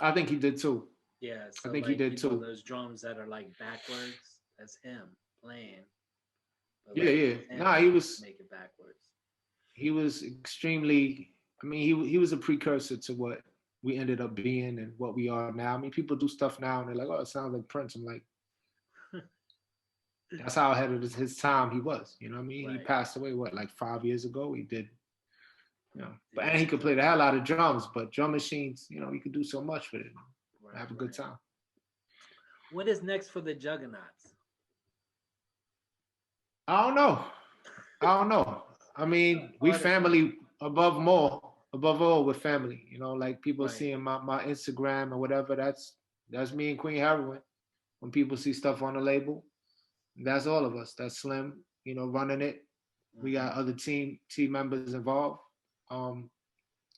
Speaker 3: I think he did too.
Speaker 2: Yeah, so
Speaker 3: I think he did too.
Speaker 2: Those drums that are like backwards, that's him playing. But
Speaker 3: Yeah. Nah, he was
Speaker 2: make it backwards.
Speaker 3: He was extremely. I mean, he was a precursor to what we ended up being and what we are now. I mean, people do stuff now and they're like, "Oh, it sounds like Prince." I'm like, that's how ahead of his time he was. You know what I mean? Right. He passed away like 5 years ago. He did. You know, but and he could play the hell out of drums, but drum machines, you know, he could do so much with it. Have a good time.
Speaker 2: What is next for the Juggaknots?
Speaker 3: I don't know. I mean, we family above all, we're family. You know, like people seeing my Instagram or whatever, that's me and Queen Heroin. When people see stuff on the label, that's all of us. That's Slim, you know, running it. We got other team members involved.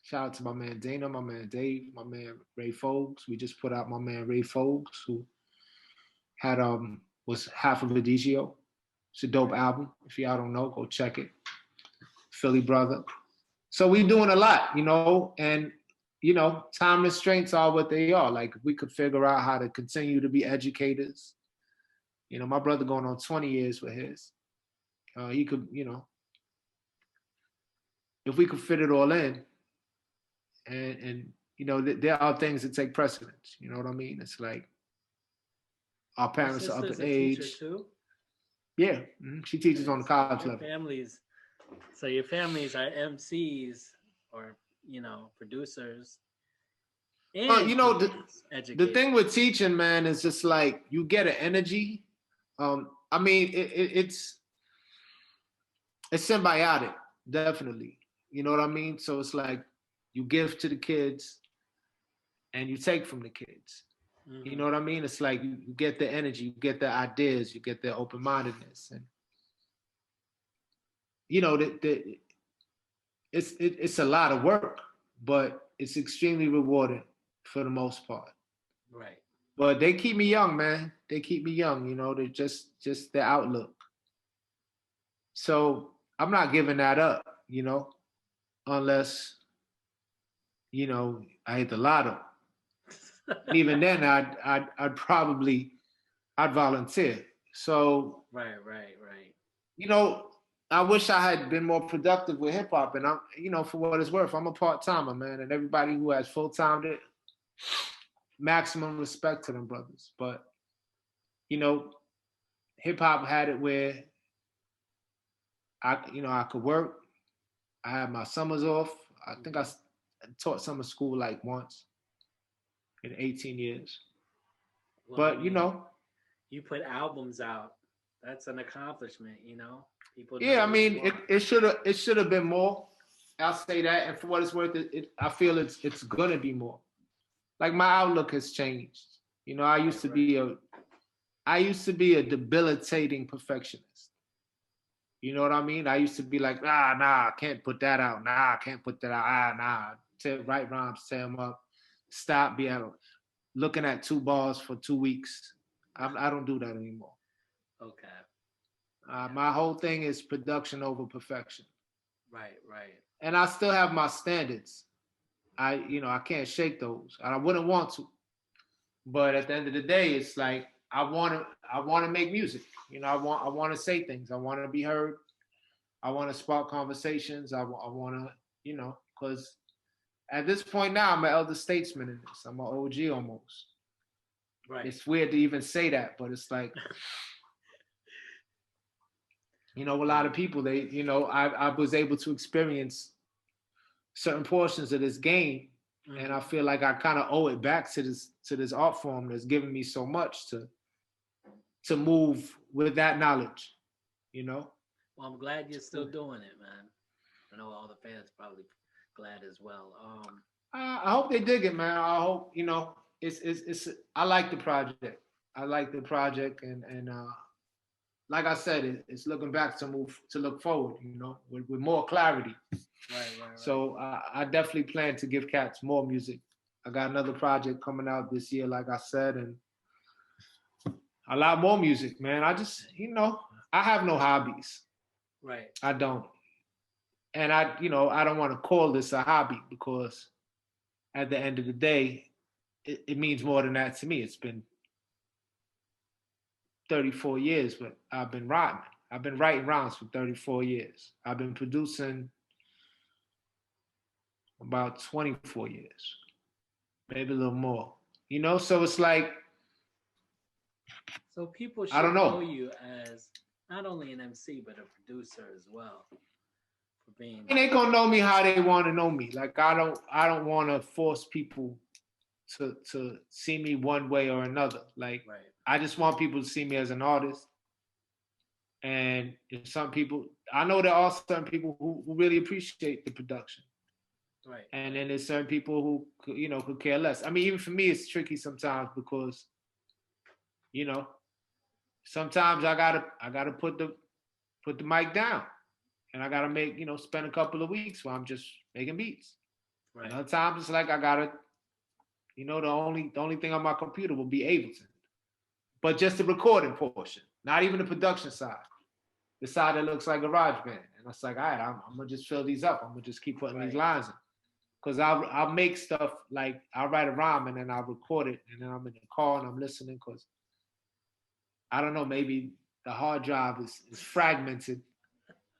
Speaker 3: Shout out to my man Dana, my man Dave, my man Ray Fogues. We just put out my man Ray Fogues, who had was half of Adagio. It's a dope album. If y'all don't know, go check it. Philly brother. So we doing a lot, you know, and you know, time restraints are what they are. Like we could figure out how to continue to be educators. You know, my brother going on 20 years with his. He could, you know, if we could fit it all in, and you know, there are things that take precedence. You know what I mean? It's like our parents are up in age.
Speaker 2: Too?
Speaker 3: Yeah, she teaches on the college level.
Speaker 2: So your families are MCs or, you know, producers.
Speaker 3: And you know, the thing with teaching, man, is just like you get an energy. I mean, it's symbiotic, definitely. You know what I mean? So it's like you give to the kids and you take from the kids. Mm-hmm. You know what I mean? It's like you get the energy, you get the ideas, you get the open-mindedness, and you know it's a lot of work, but it's extremely rewarding for the most part.
Speaker 2: Right.
Speaker 3: But they keep me young, man. They keep me young. You know, they're just their outlook. So I'm not giving that up. You know, unless you know I hit the lotto. And even then, I'd probably volunteer. So
Speaker 2: right.
Speaker 3: You know, I wish I had been more productive with hip hop, and I'm, you know, for what it's worth, I'm a part timer, man, and everybody who has full time, maximum respect to them brothers. But you know, hip hop had it where I could work. I had my summers off. I think I taught summer school like once in 18 years. Well, but you know,
Speaker 2: you put albums out. That's an accomplishment, you know. People.
Speaker 3: Yeah, I mean, it should have been more. I'll say that, and for what it's worth, I feel it's gonna be more. Like my outlook has changed. You know, I used to be a debilitating perfectionist. You know what I mean? I used to be like, nah, I can't put that out. Nah, I can't put that out. Nah. Write rhymes, tear them up. Stop being looking at 2 bars for 2 weeks. I don't do that anymore.
Speaker 2: Okay.
Speaker 3: My whole thing is production over perfection.
Speaker 2: Right.
Speaker 3: And I still have my standards. I can't shake those. I wouldn't want to. But at the end of the day, it's like I want to make music. You know, I want to say things. I want to be heard. I want to spark conversations. I want to, you know, because at this point now, I'm an elder statesman in this. I'm an OG almost. Right. It's weird to even say that, but it's like, you know, a lot of people, they, you know, I was able to experience certain portions of this game, and I feel like I kind of owe it back to this art form that's given me so much to move with that knowledge, you know.
Speaker 2: Well, I'm glad you're still doing it, man. I know all the fans probably glad as well.
Speaker 3: I hope they dig it, man. I hope, you know, it's I like the project. I like the project, and like I said, it's looking back to look forward, you know, with more clarity.
Speaker 2: Right.
Speaker 3: So I definitely plan to give cats more music. I got another project coming out this year, like I said, and a lot more music, man. I just, you know, I have no hobbies.
Speaker 2: Right.
Speaker 3: I don't. And I don't want to call this a hobby, because at the end of the day, it means more than that to me. It's been 34 years, but I've been writing. I've been writing rhymes for 34 years. I've been producing about 24 years, maybe a little more. You know, so it's like,
Speaker 2: So people
Speaker 3: I
Speaker 2: should
Speaker 3: don't know.
Speaker 2: know you as not only an MC but a producer as well. For being
Speaker 3: And they gonna know me how they want to know me. Like I don't want to force people to see me one way or another. Like
Speaker 2: right.
Speaker 3: I just want people to see me as an artist. And if some people, I know there are certain people who really appreciate the production.
Speaker 2: Right.
Speaker 3: And then there's certain people who, you know, could care less. I mean, even for me, it's tricky sometimes, because, you know, sometimes I gotta put the mic down, and I gotta spend a couple of weeks where I'm just making beats.
Speaker 2: Right.
Speaker 3: And other times it's like I gotta, you know, the only thing on my computer will be Ableton, but just the recording portion, not even the production side, the side that looks like GarageBand. And it's like, all right, I'm gonna just fill these up. I'm gonna just keep putting these lines in. Because I'll make stuff, like I'll write a rhyme and then I'll record it, and then I'm in the car and I'm listening, because I don't know, maybe the hard drive is fragmented,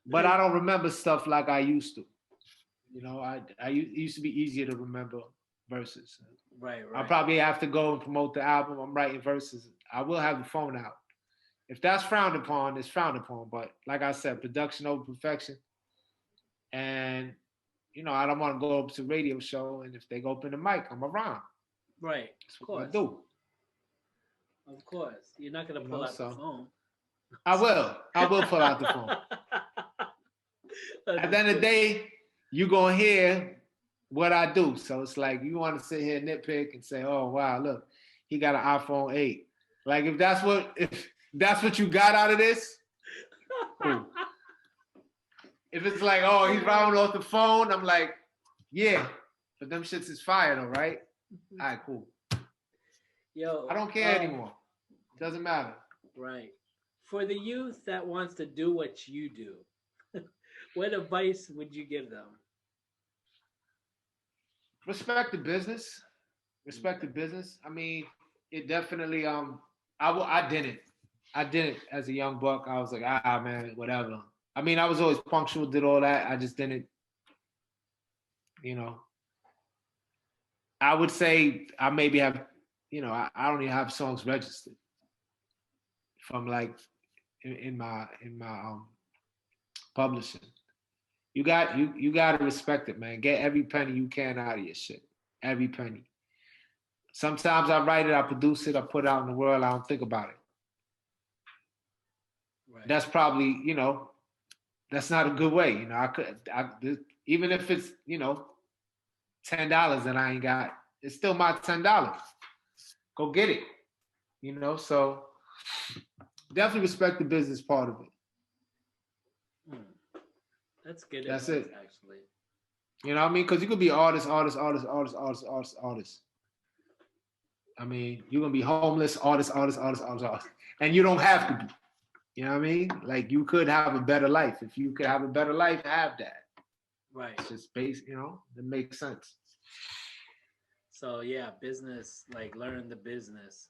Speaker 3: but I don't remember stuff like I used to. You know, it used to be easier to remember verses.
Speaker 2: Right.
Speaker 3: I'll probably have to go and promote the album. I'm writing verses. I will have the phone out. If that's frowned upon, it's frowned upon. But like I said, production over perfection. And you know, I don't want to go up to a radio show, and if they go open the mic, I'm around.
Speaker 2: Right.
Speaker 3: That's what I do.
Speaker 2: Of course. You're not going to pull out the phone.
Speaker 3: I will pull out the phone. At the end of the day, you're going to hear what I do. So it's like, you want to sit here and nitpick and say, oh, wow, look, he got an iPhone 8. Like, if that's what you got out of this, cool. If it's like, oh, he's rounding off the phone, I'm like, yeah, but them shits is fire though, right? All right, cool.
Speaker 2: Yo,
Speaker 3: I don't care anymore. Doesn't matter.
Speaker 2: Right. For the youth that wants to do what you do, what advice would you give them?
Speaker 3: Respect the business. Respect the business. I mean, it definitely. I didn't as a young buck. I was like, man, whatever. I mean, I was always punctual, did all that. I just didn't, you know. I would say I maybe have, you know, I don't even have songs registered from like in my publishing. You got to respect it, man. Get every penny you can out of your shit. Every penny. Sometimes I write it, I produce it, I put it out in the world, I don't think about it. Right. That's probably, you know, that's not a good way. You know, even if it's, you know, $10 that I ain't got, it's still my $10. Go get it. You know, so definitely respect the business part of it.
Speaker 2: That's good.
Speaker 3: That's
Speaker 2: advice,
Speaker 3: it.
Speaker 2: Actually.
Speaker 3: You know what I mean? Because you could be artist. I mean, you're gonna be homeless, artist, and you don't have to be. You know what I mean? Like, you could have a better life. If you could have a better life, have that.
Speaker 2: Right.
Speaker 3: It's just basic, you know, it makes sense.
Speaker 2: So yeah, business, like learn the business.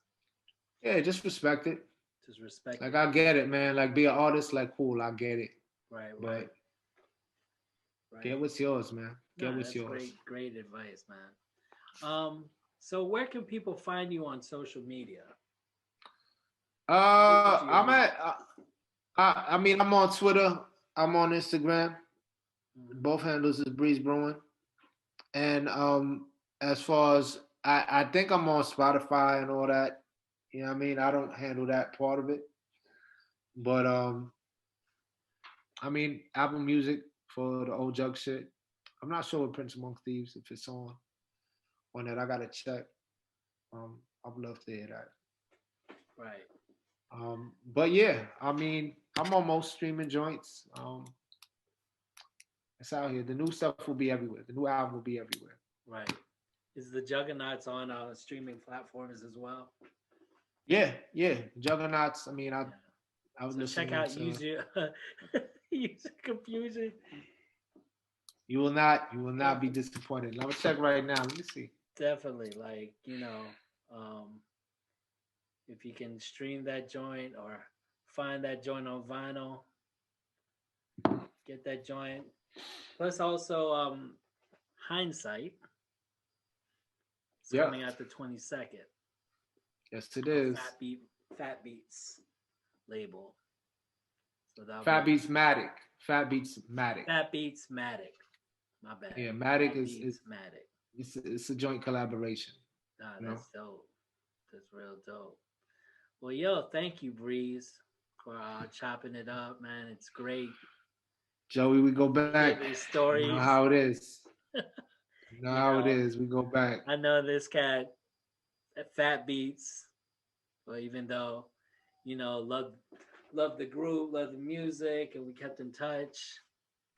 Speaker 3: Yeah, just respect it.
Speaker 2: Just respect
Speaker 3: like
Speaker 2: it.
Speaker 3: I get it, man. Like, be an artist, like, cool, I get it.
Speaker 2: Right.
Speaker 3: But get what's yours, man. Get what's yours.
Speaker 2: Great advice, man. So where can people find you on social media?
Speaker 3: I'm on Twitter. I'm on Instagram. Both handles is Breeze Brewin. And as far as I think I'm on Spotify and all that. You know what I mean? I don't handle that part of it. But I mean Apple Music for the old Jug shit. I'm not sure with Prince Among Thieves if it's on that. I gotta check. I would love to hear that.
Speaker 2: Right.
Speaker 3: But yeah, I mean, I'm on most streaming joints. It's out here. The new stuff will be everywhere. The new album will be everywhere.
Speaker 2: Right. Is the Juggaknots on streaming platforms as well?
Speaker 3: Yeah. Juggaknots. I mean,
Speaker 2: Yeah.
Speaker 3: I was
Speaker 2: So check
Speaker 3: listening
Speaker 2: out
Speaker 3: to.
Speaker 2: User User Confusion.
Speaker 3: You will not be disappointed. Let me check right now. Let me see.
Speaker 2: Definitely, like if you can stream that joint or find that joint on vinyl, get that joint. Plus, also Hindsight is
Speaker 3: Yeah.
Speaker 2: coming out the 22nd.
Speaker 3: Yes, it is.
Speaker 2: Fatbeats label. So
Speaker 3: Fatbeats Matic. Fatbeats Matic.
Speaker 2: Fatbeats Matic. My bad.
Speaker 3: Yeah, Matic
Speaker 2: Fatbeats
Speaker 3: is
Speaker 2: Matic.
Speaker 3: it's a joint collaboration.
Speaker 2: Nah,
Speaker 3: You know?
Speaker 2: that's dope. That's real dope. Well, yo, thank you, Breeze, for chopping it up, man. It's great.
Speaker 3: Joey, we go back.
Speaker 2: Giving
Speaker 3: You
Speaker 2: stories.
Speaker 3: know how it is. You know
Speaker 2: You
Speaker 3: how
Speaker 2: know,
Speaker 3: it is. We go back.
Speaker 2: I know this cat, Fatbeats, but even though, loved the group, loved the music, and we kept in touch.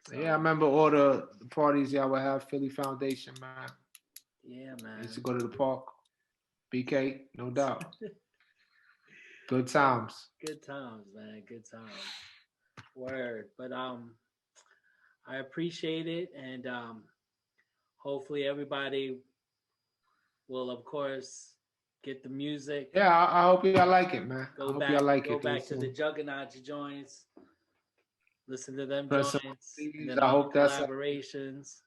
Speaker 2: So,
Speaker 3: Yeah, I remember all the parties y'all would have. Philly Foundation, man.
Speaker 2: yeah,
Speaker 3: I
Speaker 2: man.
Speaker 3: used to go to the park. BK, no doubt. Good times.
Speaker 2: Good times, man. Good times. Word. But I appreciate it, and hopefully everybody will, of course, get the music.
Speaker 3: Yeah, I hope y'all like it, man. I hope y'all like
Speaker 2: Go
Speaker 3: it.
Speaker 2: back to the Juggaknots joints. Listen to them
Speaker 3: Press some
Speaker 2: joints, and
Speaker 3: please.
Speaker 2: then
Speaker 3: I
Speaker 2: all
Speaker 3: hope
Speaker 2: the
Speaker 3: that's
Speaker 2: collaborations.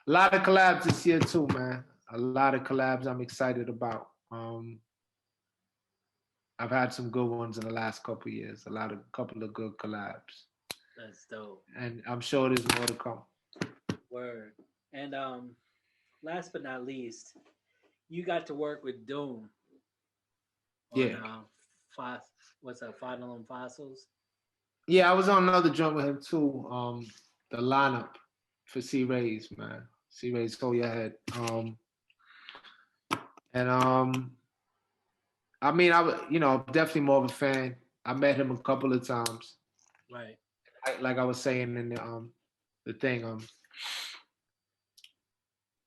Speaker 3: a lot of collabs this year too, man. A lot of collabs I'm excited about. I've had some good ones in the last couple of years. Couple of good collabs,
Speaker 2: That's dope.
Speaker 3: and I'm sure there's more to come.
Speaker 2: Word. And last but not least, you got to work with Doom on
Speaker 3: Yeah,
Speaker 2: what's that? Final and Fossils.
Speaker 3: yeah. I was on another joint with him too. The lineup for C Rays, man. C Rays, hold your head. And I mean, I was, definitely more of a fan. I met him a couple of times.
Speaker 2: Right.
Speaker 3: Like I was saying in the thing,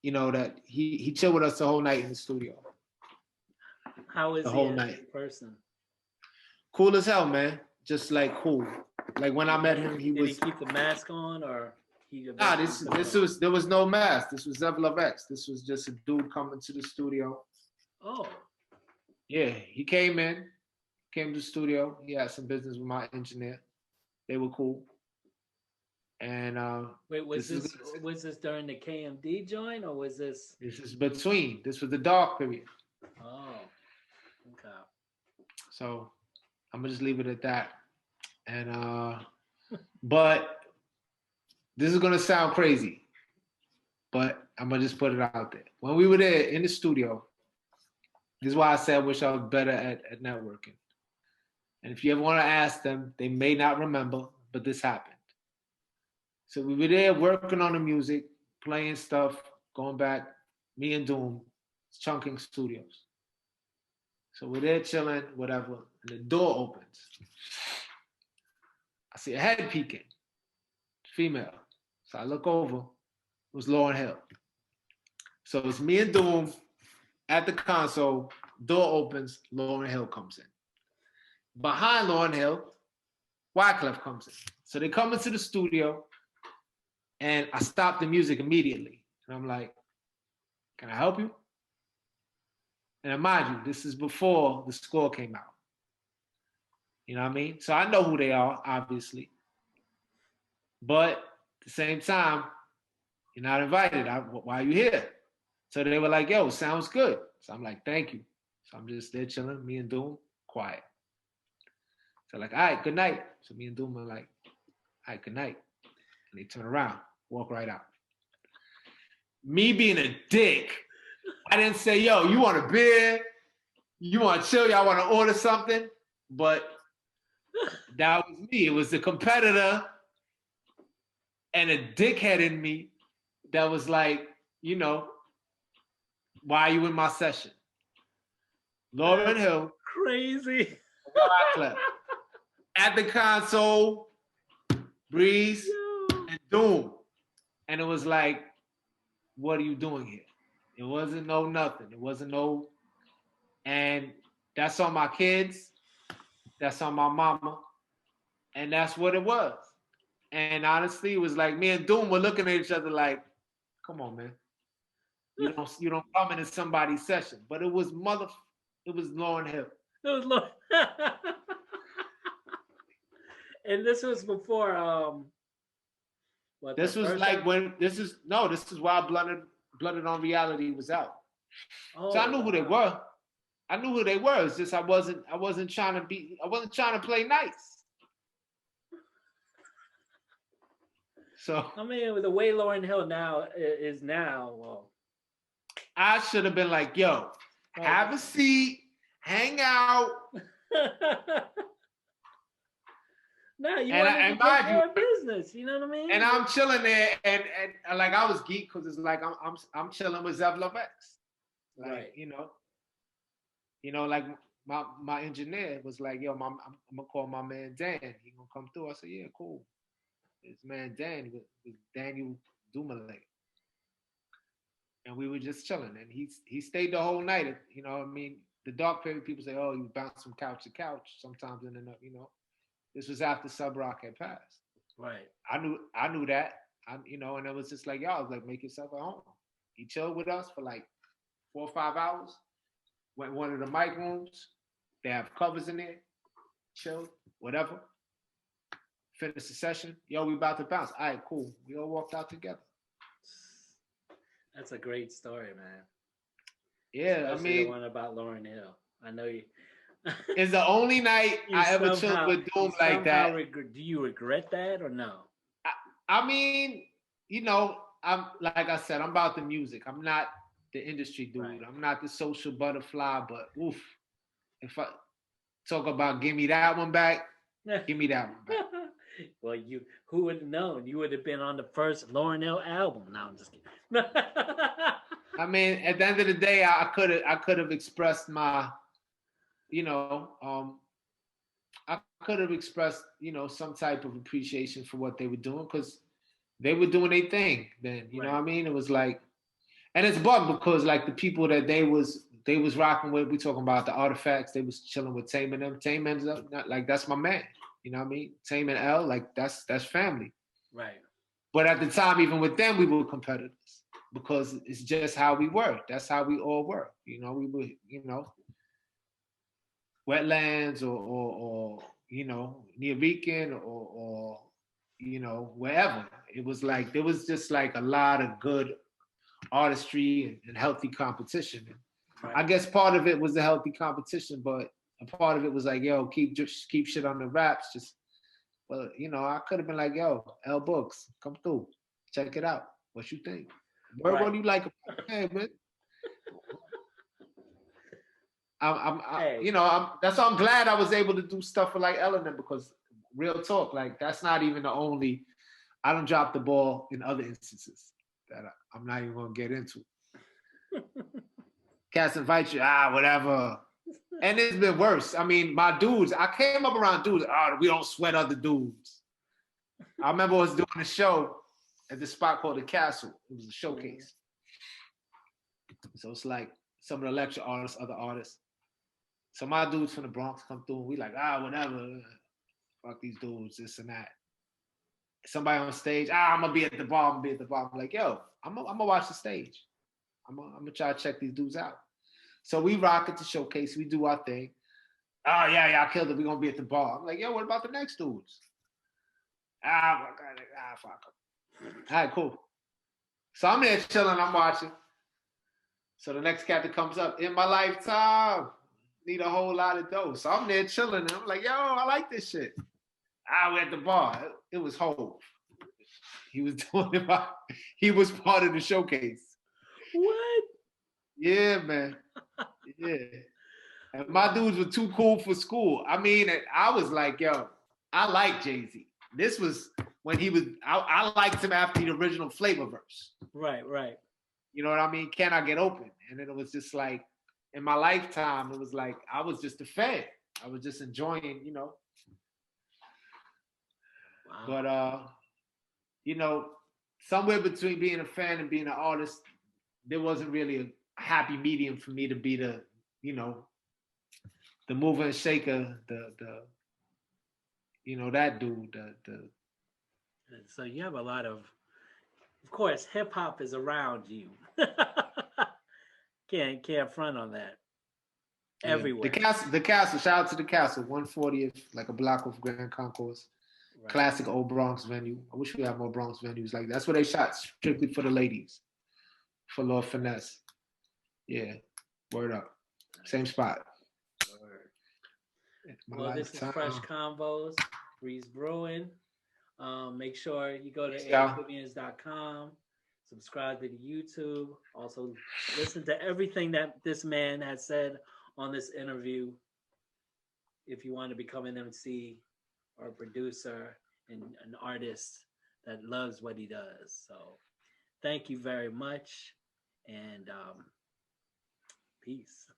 Speaker 3: that he chilled with us the whole night in the studio.
Speaker 2: How is
Speaker 3: The
Speaker 2: he
Speaker 3: whole
Speaker 2: as
Speaker 3: night.
Speaker 2: a person?
Speaker 3: Cool as hell, man. Just like cool. Like when I met him,
Speaker 2: Did he keep the mask on, or he?
Speaker 3: Nah, there was no mask. This was Zevlov X. This was just a dude coming to the studio.
Speaker 2: Oh.
Speaker 3: Yeah, he came to the studio. He had some business with my engineer. They were cool. And
Speaker 2: Wait, was this during the KMD joint, or was this?
Speaker 3: This is between. This was the dark period.
Speaker 2: Oh, okay.
Speaker 3: So I'm gonna just leave it at that. And but this is gonna sound crazy, but I'm gonna just put it out there. When we were there in the studio, this is why I said I wish I was better at networking. And if you ever want to ask them, they may not remember, but this happened. So we were there working on the music, playing stuff, going back, me and Doom, Chunking Studios. So we're there chilling, whatever, and the door opens. I see a head peeking, female. So I look over, it was Lauryn Hill. So it's me and Doom at the console, door opens, Lauryn Hill comes in. Behind Lauryn Hill, Wyclef comes in. So they come into the studio, and I stop the music immediately. And I'm like, can I help you? And mind you, this is before the score came out. You know what I mean? So I know who they are, obviously. But at the same time, you're not invited. Why are you here? So they were like, yo, sounds good. So I'm like, thank you. So I'm just there chilling, me and Doom, quiet. So like, all right, good night. So me and Doom are like, all right, good night. And they turn around, walk right out. me being a dick, I didn't say, yo, you want a beer? You want to chill? Y'all want to order something? But that was me. It was the competitor and a dickhead in me that was like, you know, why are you in my session? Lauryn Hill,
Speaker 2: Crazy.
Speaker 3: Wyclef, at the console, Breeze, and Doom. And it was like, what are you doing here? It wasn't no nothing. It wasn't no, and that's on my kids. That's on my mama. And that's what it was. And honestly, it was like me and Doom were looking at each other like, come on, man. You don't come into somebody's session. But it was Lauryn Hill.
Speaker 2: It was Lord. And this was before what,
Speaker 3: This was like
Speaker 2: time?
Speaker 3: when this is why Blooded on Reality was out.
Speaker 2: Oh,
Speaker 3: So I knew who they were. I knew who they were. It's just I wasn't trying to play nice. So
Speaker 2: I mean, the way Lauryn Hill now is now, well,
Speaker 3: I should have been like, yo, have a seat, hang out.
Speaker 2: No, you
Speaker 3: and
Speaker 2: wanted to take
Speaker 3: mind
Speaker 2: care of business. You know what I mean?
Speaker 3: And I'm chilling there, and like I was geek because it's like I'm chilling with Zev Lovex. Like,
Speaker 2: right.
Speaker 3: You know, like my engineer was like, yo, I'm gonna call my man Dan. He gonna come through. I said, yeah, cool. This man Dan with Daniel Dumoulin. And we were just chilling, and he stayed the whole night. You know, I mean, the dark period people say, oh, you bounce from couch to couch. Sometimes in the, you know, this was after Sub Rock had passed.
Speaker 2: Right.
Speaker 3: I knew that. You know, and it was just like, yo, I was like, make yourself at home. He chilled with us for like 4 or 5 hours. Went one of the mic rooms. They have covers in there. Chilled, whatever. Finished the session. Yo, we about to bounce. All right, cool. We all walked out together.
Speaker 2: That's a great story, man.
Speaker 3: Yeah,
Speaker 2: Especially
Speaker 3: I mean,
Speaker 2: the one about Lauryn Hill. I know you.
Speaker 3: It's the only night I ever chilled with Doom like that.
Speaker 2: Do you regret that or no?
Speaker 3: I mean, you know, I'm like I said, I'm about the music. I'm not the industry dude. Right. I'm not the social butterfly. But oof, if I talk about give me that one back, give me that one back.
Speaker 2: Well, who would have known? You would have been on the first Lauryn Hill album. No, I'm just kidding.
Speaker 3: I mean, at the end of the day, I could have expressed my, you know, I could have expressed, you know, some type of appreciation for what they were doing because they were doing their thing then. You know what I mean? It was like, and it's bugged because like the people that they was rocking with, we talking about the Artifacts, they was chilling with Tame and them. Tame ends up like that's my man. You know what I mean? Tame and L, like that's family.
Speaker 2: Right.
Speaker 3: But at the time, even with them, we were competitors because it's just how we were. That's how we all were. You know, we were, you know, Wetlands or you know, Near Beacon or you know, wherever. It was like there was just like a lot of good artistry and healthy competition. Right. I guess part of it was the healthy competition, but a part of it was like, yo, keep shit on the raps. Just, well, you know, I could have been like, yo, L Books, come through, check it out. What you think? What do you like about it? Hey, man. You know, that's why I'm glad I was able to do stuff for like Ellen because real talk, like that's not even the only. I don't drop the ball in other instances that I'm not even gonna get into. Cats invite you, whatever. And it's been worse. I mean, my dudes, I came up around dudes. We don't sweat other dudes. I remember I was doing a show at this spot called The Castle. It was a showcase. So it's like some of the lecture artists, other artists. So my dudes from the Bronx come through and we like, whatever. Fuck these dudes, this and that. Somebody on stage, I'm gonna be at the bar, I'm like, yo, I'm gonna watch the stage. I'm gonna try to check these dudes out. So we rock at the showcase, we do our thing. Oh yeah, I killed it. We're gonna be at the bar. I'm like, yo, what about the next dudes? Fuck. All right, cool. So I'm there chilling, I'm watching. So the next cat that comes up, in my lifetime, need a whole lot of dough. So I'm there chilling, and I'm like, yo, I like this shit. We're at the bar. It was Hove. He was doing it. He was part of the showcase. Yeah, man. Yeah. And my dudes were too cool for school. I mean, I was like, yo, I like Jay-Z. This was when he was, I liked him after the original Flavor verse.
Speaker 2: Right, right.
Speaker 3: You know what I mean? Can I Get Open? And then it was just like, in my lifetime, it was like, I was just a fan. I was just enjoying, you know.
Speaker 2: Wow.
Speaker 3: But, you know, somewhere between being a fan and being an artist, there wasn't really a happy medium for me to be the, you know, the mover and shaker, you know, that dude, the
Speaker 2: So you have a lot of course, hip hop is around you. Can't front on that.
Speaker 3: yeah,
Speaker 2: Everywhere.
Speaker 3: the castle. Shout out to the castle, 140th, like a block of Grand Concourse.
Speaker 2: Right.
Speaker 3: Classic old Bronx venue. I wish we had more Bronx venues like that. That's where they shot strictly for the ladies, for Lord Finesse. Yeah, word up. Same spot. My
Speaker 2: Well, this is
Speaker 3: lifetime.
Speaker 2: Fresh Convos, Breeze Brewin. Make sure you go to
Speaker 3: Yeah.
Speaker 2: atribuans.com, subscribe to the YouTube, also listen to everything that this man has said on this interview if you want to become an MC or a producer and an artist that loves what he does. So thank you very much, and peace.